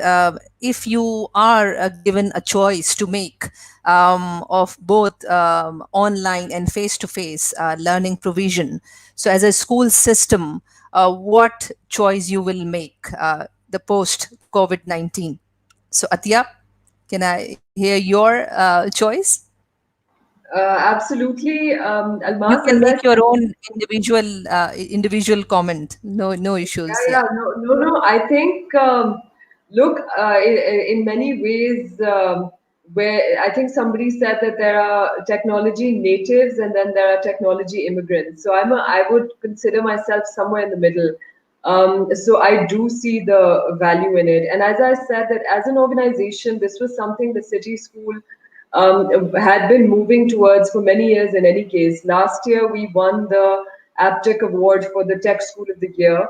if you are given a choice to make of both online and face-to-face learning provision, so as a school system, what choice you will make the post COVID-19? So, Attiya, can I hear your choice? Absolutely, You Almas, can as I make your own individual comment. No issues. Yeah, Yeah. yeah, no. I think, look, in many ways, where I think somebody said that there are technology natives and then there are technology immigrants. So I would consider myself somewhere in the middle. So I do see the value in it. And as I said, that as an organization, this was something the city school had been moving towards for many years in any case. Last year, we won the AppTech Award for the Tech School of the Year.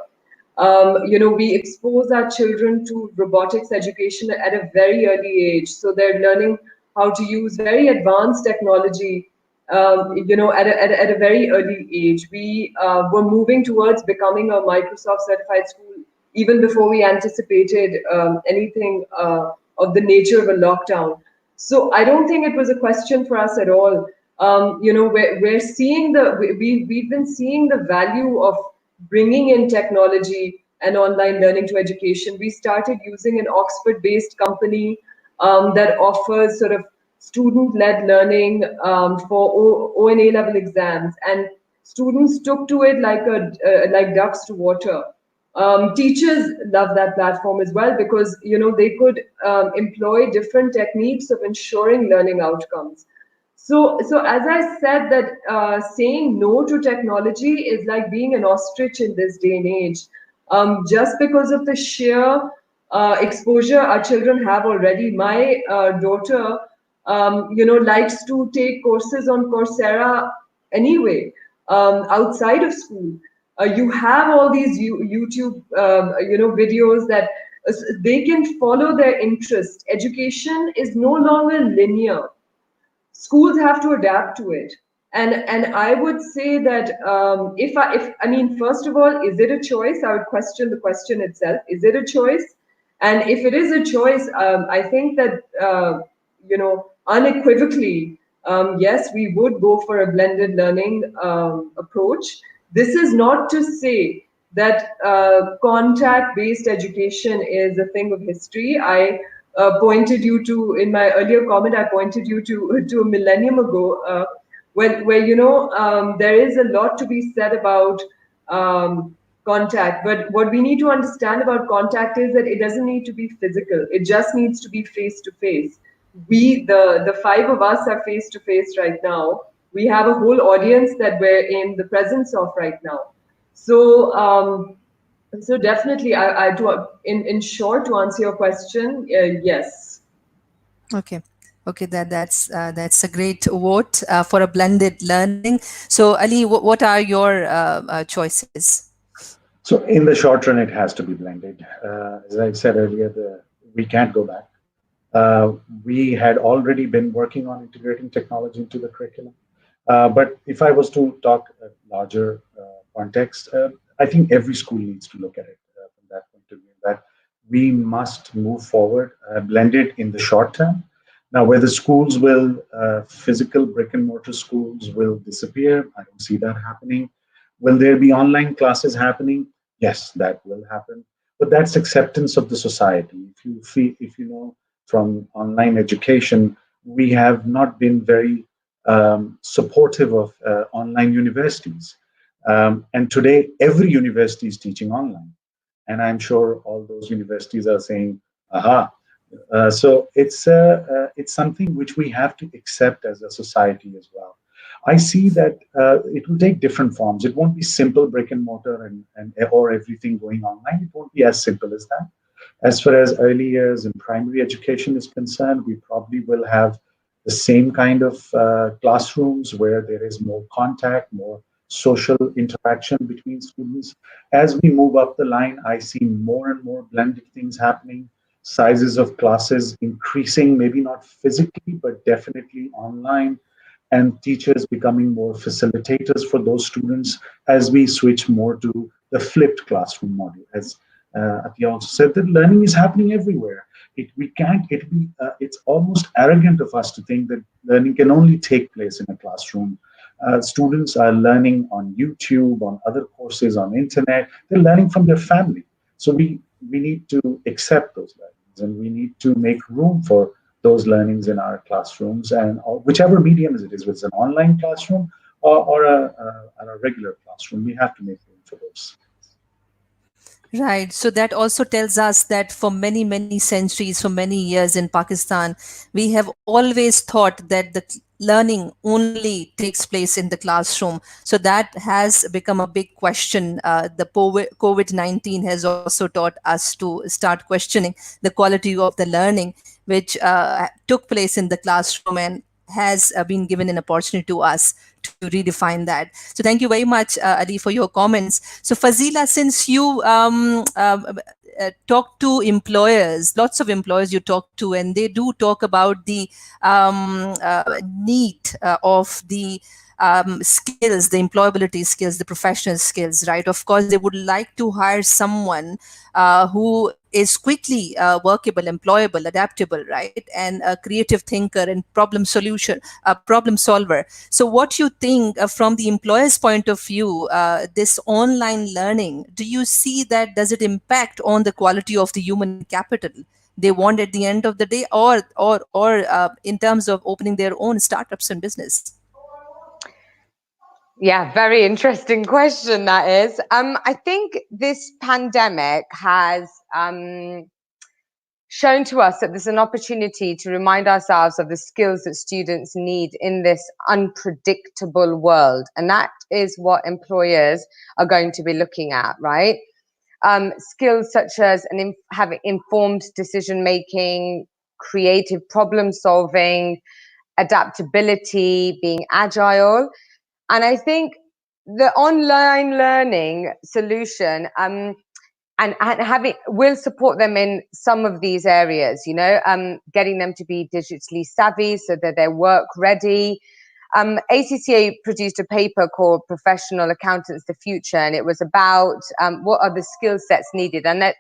We expose our children to robotics education at a very early age. So they're learning how to use very advanced technology, at a very early age. We were moving towards becoming a Microsoft certified school even before we anticipated anything of the nature of a lockdown. So I don't think it was a question for us at all. We're seeing we've been seeing the value of bringing in technology and online learning to education. We started using an Oxford-based company that offers sort of student-led learning for O&A level exams, and students took to it like ducks to water. Teachers love that platform as well because they could employ different techniques of ensuring learning outcomes. So as I said, that saying no to technology is like being an ostrich in this day and age. Just because of the sheer exposure our children have already. My daughter, likes to take courses on Coursera anyway, outside of school. You have all these YouTube, videos that they can follow their interest. Education is no longer linear. Schools have to adapt to it. And I would say that if I mean, first of all, is it a choice? I would question the question itself. Is it a choice? And if it is a choice, I think that unequivocally, yes, we would go for a blended learning approach. This is not to say that contact-based education is a thing of history. I pointed you to, in my earlier comment, I pointed you to a millennium ago, where there is a lot to be said about contact. But what we need to understand about contact is that it doesn't need to be physical. It just needs to be face to face. The five of us are face to face right now. We have a whole audience that we're in the presence of right now. So so definitely, in short, to answer your question, yes. Okay. Okay, that's a great vote for a blended learning. So, Ali, what are your choices? So in the short run, it has to be blended. As I said earlier, we can't go back. We had already been working on integrating technology into the curriculum. But if I was to talk a larger context, I think every school needs to look at it from that point of view, that we must move forward, blended in the short term. Now, whether schools will, physical brick and mortar schools will disappear, I don't see that happening. Will there be online classes happening? Yes, that will happen. But that's acceptance of the society. If you feel, if you know from online education, we have not been very supportive of online universities. And today, every university is teaching online. And I'm sure all those universities are saying, aha. So it's something which we have to accept as a society as well. I see that it will take different forms. It won't be simple brick and mortar and or everything going online. It won't be as simple as that. As far as early years and primary education is concerned, we probably will have the same kind of classrooms where there is more contact, more social interaction between students. As we move up the line, I see more and more blended things happening, sizes of classes increasing, maybe not physically, but definitely online, and teachers becoming more facilitators for those students as we switch more to the flipped classroom model. As Attiya also said, that learning is happening everywhere. We can't. It's almost arrogant of us to think that learning can only take place in a classroom. Students are learning on YouTube, on other courses, on internet. They're learning from their family. So we need to accept those learnings, and we need to make room for those learnings in our classrooms, and or whichever medium it is, whether it's an online classroom or a regular classroom, we have to make room for those. Right. So that also tells us that for many, many centuries, for many years in Pakistan, we have always thought that the learning only takes place in the classroom. So that has become a big question. The COVID-19 has also taught us to start questioning the quality of the learning, which took place in the classroom and has been given an opportunity to us to redefine that. So thank you very much, Ali, for your comments. So Fazeela, since you talk to employers, lots of employers you talk to, and they do talk about the need of the skills, the employability skills, the professional skills, right? Of course, they would like to hire someone who is quickly workable, employable, adaptable, right? And a creative thinker and problem solver. So what you think from the employer's point of view, this online learning, do you see that, does it impact on the quality of the human capital they want at the end of the day, or in terms of opening their own startups and business? Yeah, very interesting question that is. I think this pandemic has shown to us that there's an opportunity to remind ourselves of the skills that students need in this unpredictable world. And that is what employers are going to be looking at, right? Skills such as having informed decision making, creative problem solving, adaptability, being agile. And I think the online learning solution having will support them in some of these areas, you know, getting them to be digitally savvy so that they're work ready. ACCA produced a paper called Professional Accountants, the Future, and it was about what are the skill sets needed. And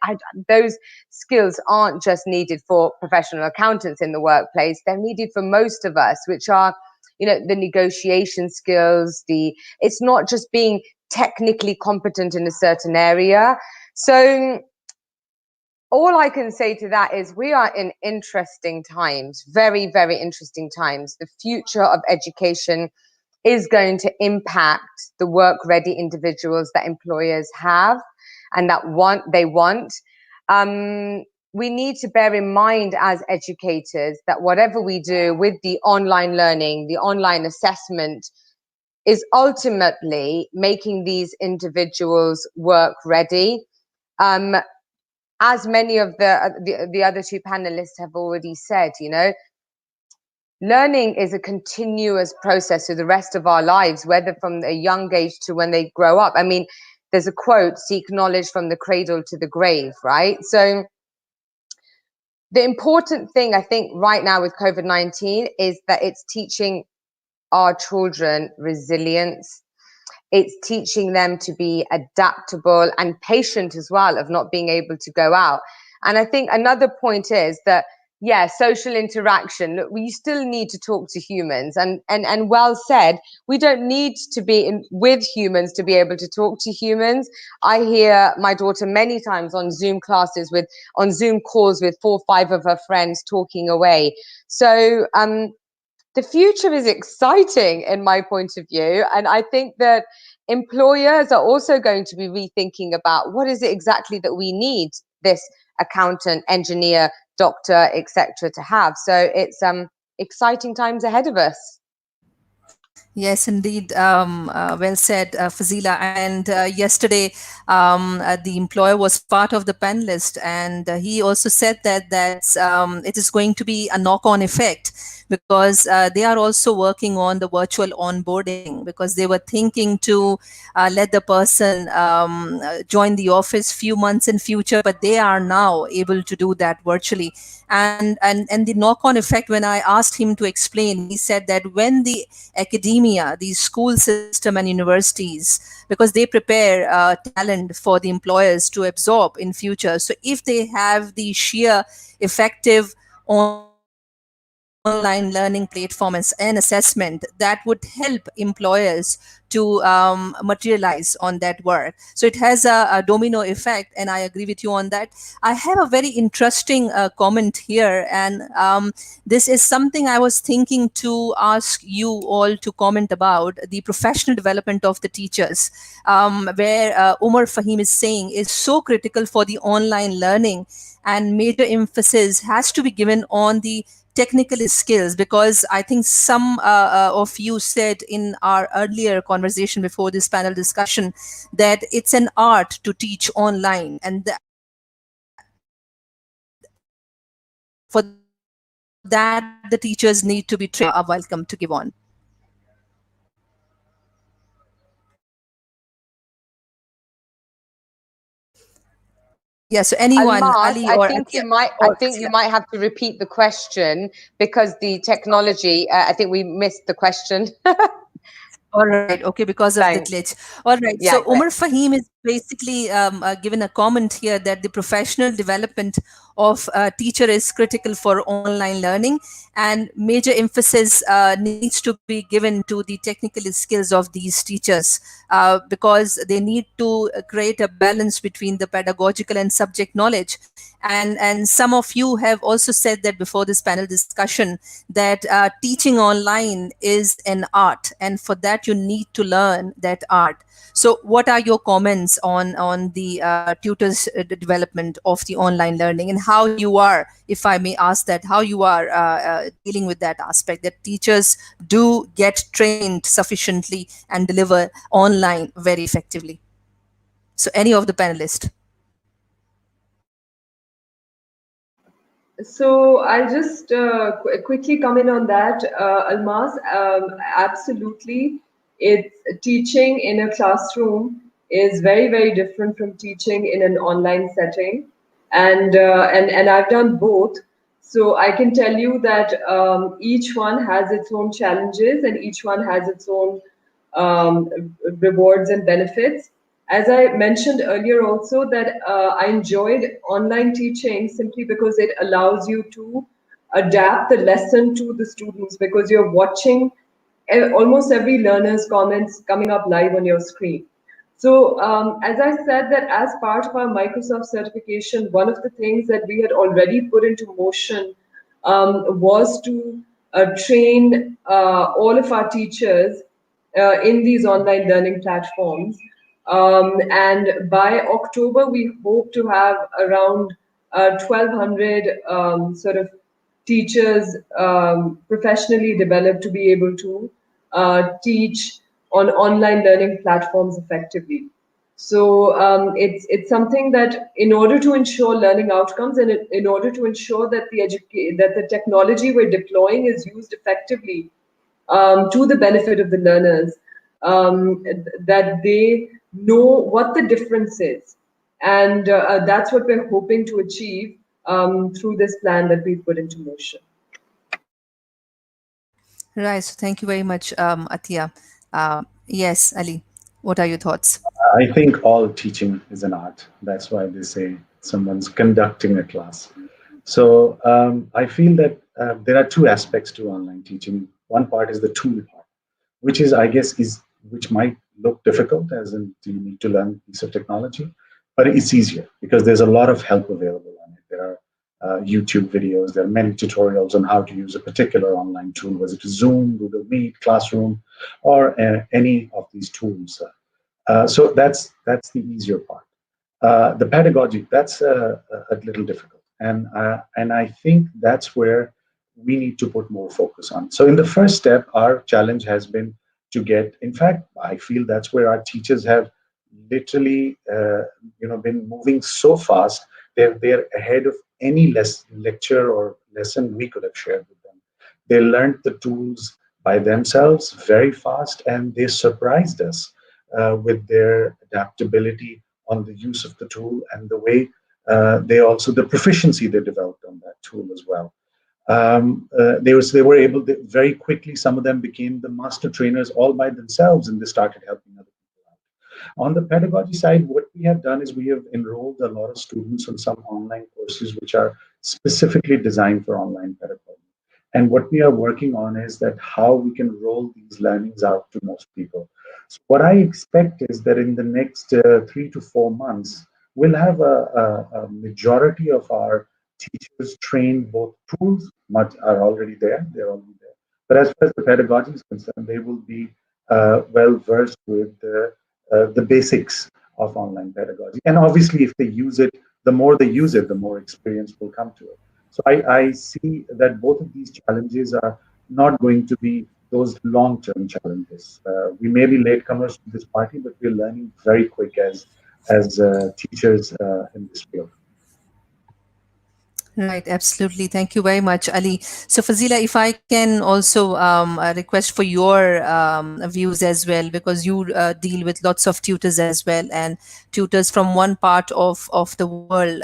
those skills aren't just needed for professional accountants in the workplace, they're needed for most of us, which are, you know, the negotiation skills, it's not just being technically competent in a certain area. So all I can say to that is we are in interesting times, very, very interesting times. The future of education is going to impact the work-ready individuals that employers have and that they want. We need to bear in mind as educators that whatever we do with the online learning, the online assessment, is ultimately making these individuals work ready. As many of the other two panelists have already said, you know, learning is a continuous process through the rest of our lives, whether from a young age to when they grow up. I mean, there's a quote, seek knowledge from the cradle to the grave, right? So the important thing, I think, right now with COVID-19 is that it's teaching our children resilience. It's teaching them to be adaptable and patient as well, of not being able to go out. And I think another point is that, yeah, social interaction, look, we still need to talk to humans, and well said, we don't need to be with humans to be able to talk to humans. I hear my daughter many times on Zoom on Zoom calls with 4 or 5 of her friends talking away. So the future is exciting in my point of view. And I think that employers are also going to be rethinking about what is it exactly that we need this accountant, engineer, doctor, etc. to have. So it's exciting times ahead of us. Yes, indeed. Well said, Fazeela. And yesterday, the employer was part of the panelist, and he also said that it is going to be a knock-on effect, because they are also working on the virtual onboarding, because they were thinking to let the person join the office few months in future, but they are now able to do that virtually. And the knock-on effect, when I asked him to explain, he said that when the academia, the school system and universities, because they prepare talent for the employers to absorb in future. So if they have the sheer effective online learning platform and assessment, that would help employers to materialize on that work. So it has a domino effect, and I agree with you on that. I have a very interesting comment here, and this is something I was thinking to ask you all to comment about: the professional development of the teachers, where Umar Fahim is saying is so critical for the online learning, and major emphasis has to be given on the technical skills, because I think some of you said in our earlier conversation before this panel discussion that it's an art to teach online, and for that the teachers need to be trained. Are welcome to give on. Yeah, so anyone, Almas, Ali or Attiya I or think you Fazeela. might have to repeat the question because the technology, I think we missed the question. All right, okay, because of the Thanks. glitch. All right, Yeah, so Umar Fahim is basically given a comment here that the professional development of a teacher is critical for online learning, and major emphasis needs to be given to the technical skills of these teachers, because they need to create a balance between the pedagogical and subject knowledge. And some of you have also said that before this panel discussion, that teaching online is an art, and for that you need to learn that art. So what are your comments on the tutors development of the online learning, and how you are, if I may ask that, how you are dealing with that aspect, that teachers do get trained sufficiently and deliver online very effectively? So any of the panelists. So I'll just quickly come in on that, Almas. Absolutely, it's teaching in a classroom is very, very different from teaching in an online setting. And I've done both. So I can tell you that each one has its own challenges and each one has its own um, rewards and benefits. As I mentioned earlier, also that I enjoyed online teaching simply because it allows you to adapt the lesson to the students, because you're watching almost every learner's comments coming up live on your screen. So, as I said, that as part of our Microsoft certification, one of the things that we had already put into motion was to train all of our teachers in these online learning platforms. And by October, we hope to have around 1,200 sort of teachers professionally developed to be able to teach on online learning platforms effectively. So it's something that, in order to ensure learning outcomes and in order to ensure that that the technology we're deploying is used effectively to the benefit of the learners, that they know what the difference is, and that's what we're hoping to achieve through this plan that we've put into motion. Right. So thank you very much, Attiya. Yes, Ali, what are your thoughts? I think all teaching is an art. That's why they say someone's conducting a class. So I feel that there are two aspects to online teaching. One part is the tool part, which is, I guess, is which might look difficult, as in you need to learn a piece of technology, but it's easier because there's a lot of help available on it. There are YouTube videos, there are many tutorials on how to use a particular online tool, whether it is Zoom, Google Meet, Classroom, or any of these tools. So that's the easier part. The pedagogy, that's a little difficult, and I think that's where we need to put more focus on. So in the first step, our challenge has been to get. In fact, I feel that's where our teachers have literally, been moving so fast. They're ahead of any lecture or lesson we could have shared with them. They learned the tools by themselves very fast, and they surprised us with their adaptability on the use of the tool and the way they also the proficiency they developed on that tool as well. They were able to, very quickly. Some of them became the master trainers all by themselves, and they started helping other people out. On the pedagogy side, what we have done is we have enrolled a lot of students on some online courses which are specifically designed for online pedagogy. And what we are working on is that how we can roll these learnings out to most people. So what I expect is that in the next 3 to 4 months, we'll have a majority of our teachers trained. Both tools much are already there; they're already there. But as far as the pedagogy is concerned, they will be well versed with the basics of online pedagogy. And obviously, if they use it, the more they use it, the more experience will come to it. So I see that both of these challenges are not going to be those long-term challenges. We may be latecomers to this party, but we're learning very quick as teachers in this field. Right, absolutely. Thank you very much, Ali. So, Fazeela, if I can also request for your views as well, because you deal with lots of tutors as well, and tutors from one part of the world,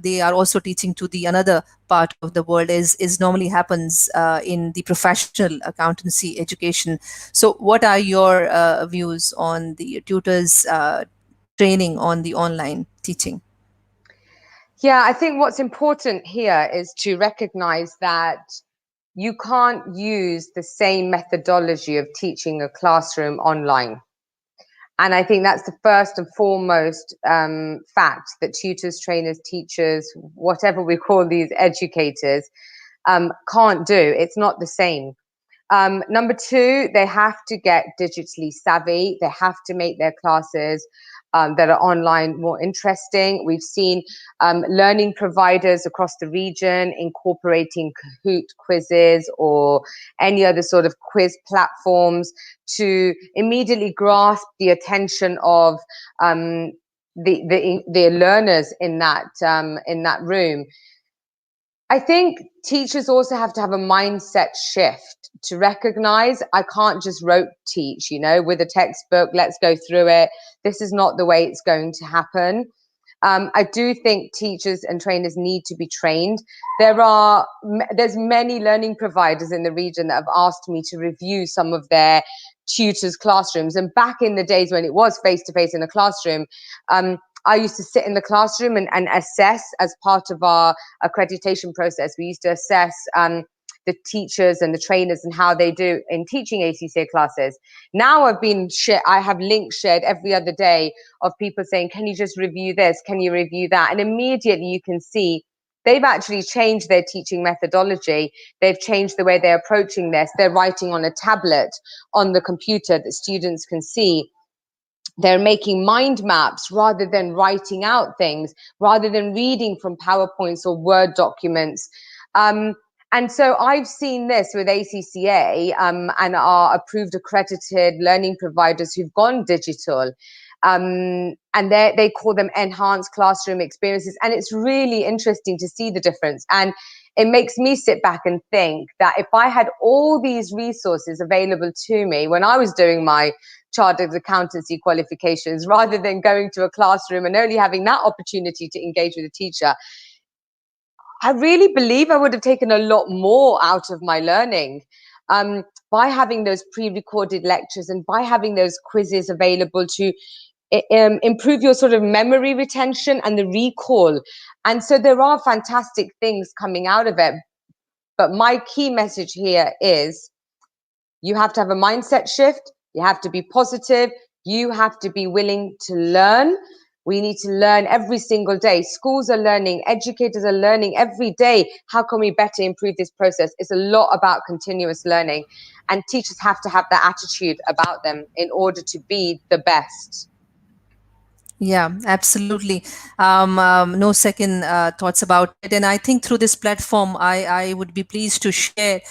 they are also teaching to the another part of the world, is normally happens in the professional accountancy education. So, what are your views on the tutors training on the online teaching? Yeah, I think what's important here is to recognize that you can't use the same methodology of teaching a classroom online. And I think that's the first and foremost fact that tutors, trainers, teachers, whatever we call these educators, can't do. It's not the same. Number two, they have to get digitally savvy. They have to make their classes that are online more interesting. We've seen learning providers across the region incorporating Kahoot quizzes or any other sort of quiz platforms to immediately grasp the attention of the learners in that room. I think teachers also have to have a mindset shift to recognize I can't just rote teach, with a textbook, let's go through it. This is not the way it's going to happen. I do think teachers and trainers need to be trained. There's many learning providers in the region that have asked me to review some of their tutors' classrooms. And back in the days when it was face-to-face in a classroom, I used to sit in the classroom and assess as part of our accreditation process. We used to assess the teachers and the trainers and how they do in teaching ACCA classes. Now I have links shared every other day of people saying, can you just review this? Can you review that? And immediately you can see they've actually changed their teaching methodology. They've changed the way they're approaching this. They're writing on a tablet on the computer that students can see. They're making mind maps rather than writing out things, rather than reading from PowerPoints or Word documents. And so I've seen this with ACCA and our approved accredited learning providers who've gone digital. And they call them enhanced classroom experiences. And it's really interesting to see the difference. And it makes me sit back and think that if I had all these resources available to me when I was doing my chartered accountancy qualifications, rather than going to a classroom and only having that opportunity to engage with a teacher, I really believe I would have taken a lot more out of my learning by having those pre-recorded lectures and by having those quizzes available to improve your sort of memory retention and the recall. And so there are fantastic things coming out of it. But my key message here is you have to have a mindset shift. You have to be positive. You have to be willing to learn. We need to learn every single day. Schools are learning. Educators are learning every day. How can we better improve this process? It's a lot about continuous learning. And teachers have to have that attitude about them in order to be the best. Yeah, absolutely. No second thoughts about it. And I think through this platform, I would be pleased to share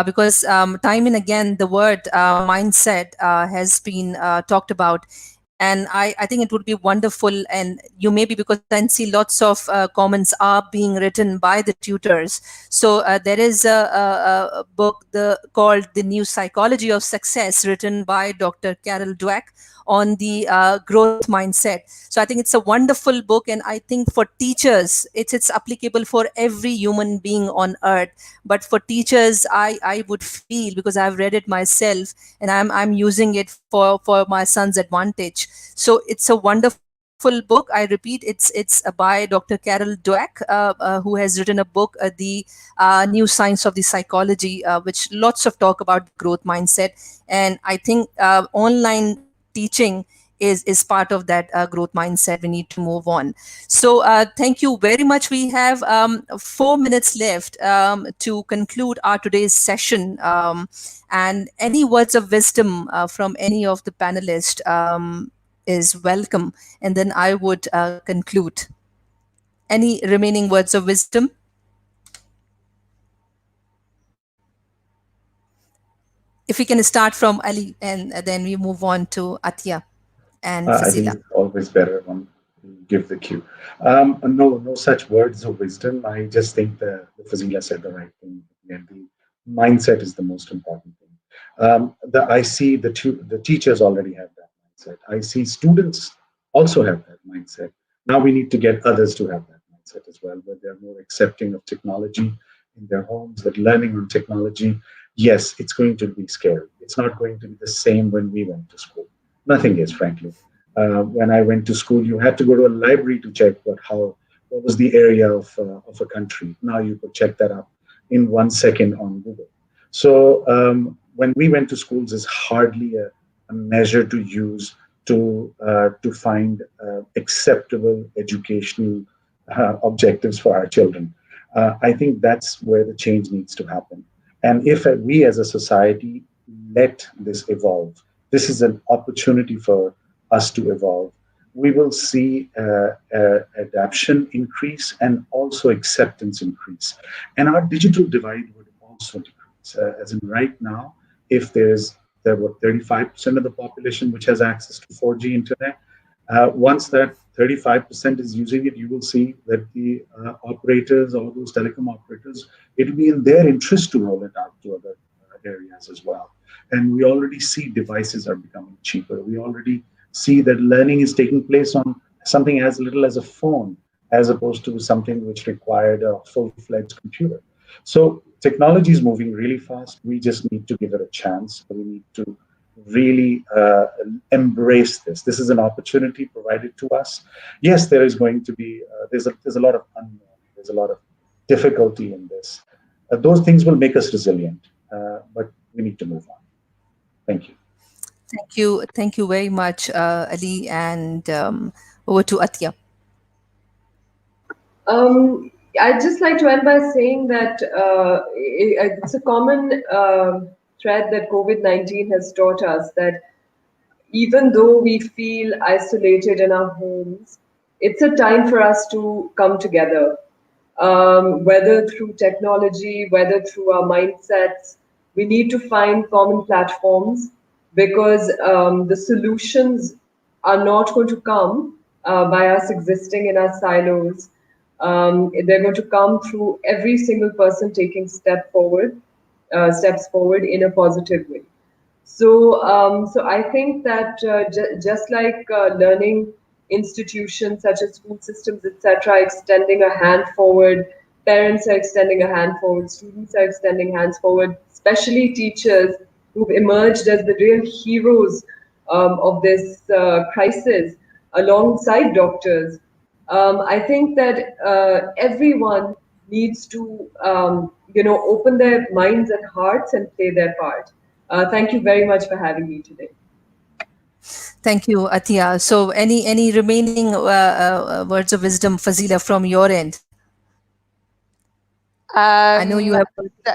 because time and again, the word mindset has been talked about. And I think it would be wonderful. And you maybe because I see lots of comments are being written by the tutors. So there is a book called The New Psychology of Success, written by Dr. Carol Dweck, on the growth mindset. So I think it's a wonderful book, and I think for teachers, it's applicable for every human being on earth. But for teachers, I would feel, because I've read it myself and I'm using it for my son's advantage. So it's a wonderful book. I repeat, it's by Dr. Carol Dweck, who has written a book, The New Science of the Psychology, which lots of talk about growth mindset. And I think online teaching is part of that growth mindset. We need to move on. So thank you very much. We have 4 minutes left to conclude our today's session. And any words of wisdom from any of the panelists is welcome. And then I would conclude. Any remaining words of wisdom? If we can start from Ali, and then we move on to Attiya and I think Fazeela. it's always better when you give the cue. No such words of wisdom. I just think the Fazeela said the right thing. And the mindset is the most important thing. I see the teachers already have that mindset. I see students also have that mindset. Now we need to get others to have that mindset as well, where they're more accepting of technology in their homes, that learning on technology. Yes, it's going to be scary. It's not going to be the same when we went to school. Nothing is, frankly. When I went to school, you had to go to a library to check what was the area of a country. Now you could check that up in 1 second on Google. So when we went to schools, is hardly a measure to use to find acceptable educational objectives for our children. I think that's where the change needs to happen. And if we as a society let this evolve, this is an opportunity for us to evolve. We will see adaptation increase and also acceptance increase. And our digital divide would also decrease. As in right now, if there were 35% of the population which has access to 4G internet, once that 35% is using it, you will see that the operators, all those telecom operators, it will be in their interest to roll it out to other areas as well. And we already see devices are becoming cheaper. We already see that learning is taking place on something as little as a phone, as opposed to something which required a full-fledged computer. So technology is moving really fast. We just need to give it a chance. We need to really embrace this. This is an opportunity provided to us. Yes, there is going to be there's a lot of unknown. There's a lot of difficulty in this. Those things will make us resilient, but we need to move on. Thank you. Thank you very much, Ali, and over to Attiya. I'd just like to end by saying that it's a common thread that COVID-19 has taught us, that even though we feel isolated in our homes, it's a time for us to come together, whether through technology, whether through our mindsets. We need to find common platforms, because the solutions are not going to come by us existing in our silos. They're going to come through every single person taking steps forward in a positive way. So I think that just like learning institutions such as school systems, etc., extending a hand forward, parents are extending a hand forward, students are extending hands forward, especially teachers who've emerged as the real heroes of this crisis, alongside doctors. I think that everyone needs to, open their minds and hearts and play their part. Thank you very much for having me today. Thank you, Attiya. So, any remaining words of wisdom, Fazeela, from your end? I know you have.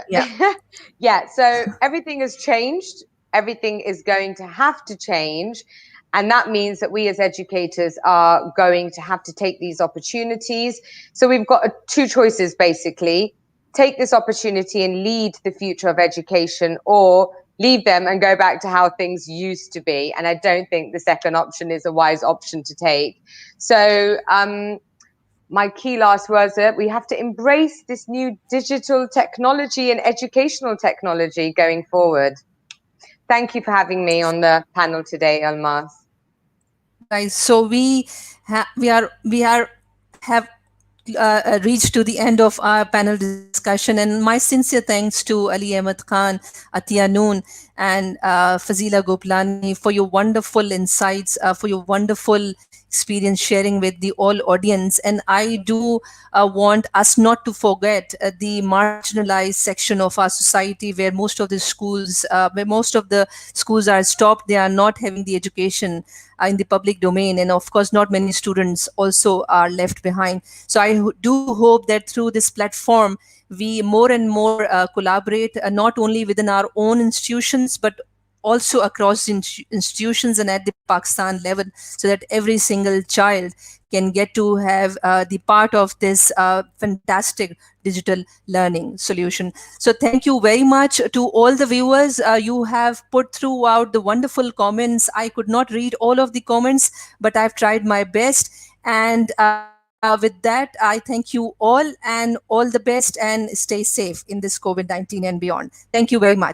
Yeah. Yeah. So everything has changed. Everything is going to have to change. And that means that we as educators are going to have to take these opportunities. So we've got two choices, basically. Take this opportunity and lead the future of education, or leave them and go back to how things used to be. And I don't think the second option is a wise option to take. So my key last words are, we have to embrace this new digital technology and educational technology going forward. Thank you for having me on the panel today, Almas. Guys, so have reached to the end of our panel discussion, and my sincere thanks to Ali Ahmad Khan, Attiya Noon, and Fazeela Gopalani for your wonderful insights, for your wonderful experience sharing with the all audience. And I do want us not to forget the marginalized section of our society, where most of the schools are stopped. They are not having the education in the public domain, and of course not many students also are left behind. So I do hope that through this platform we more and more collaborate, not only within our own institutions but also across institutions and at the Pakistan level, so that every single child can get to have the part of this fantastic digital learning solution. So thank you very much to all the viewers. You have put throughout the wonderful comments. I could not read all of the comments, but I've tried my best. And with that, I thank you all, and all the best, and stay safe in this COVID-19 and beyond. Thank you very much.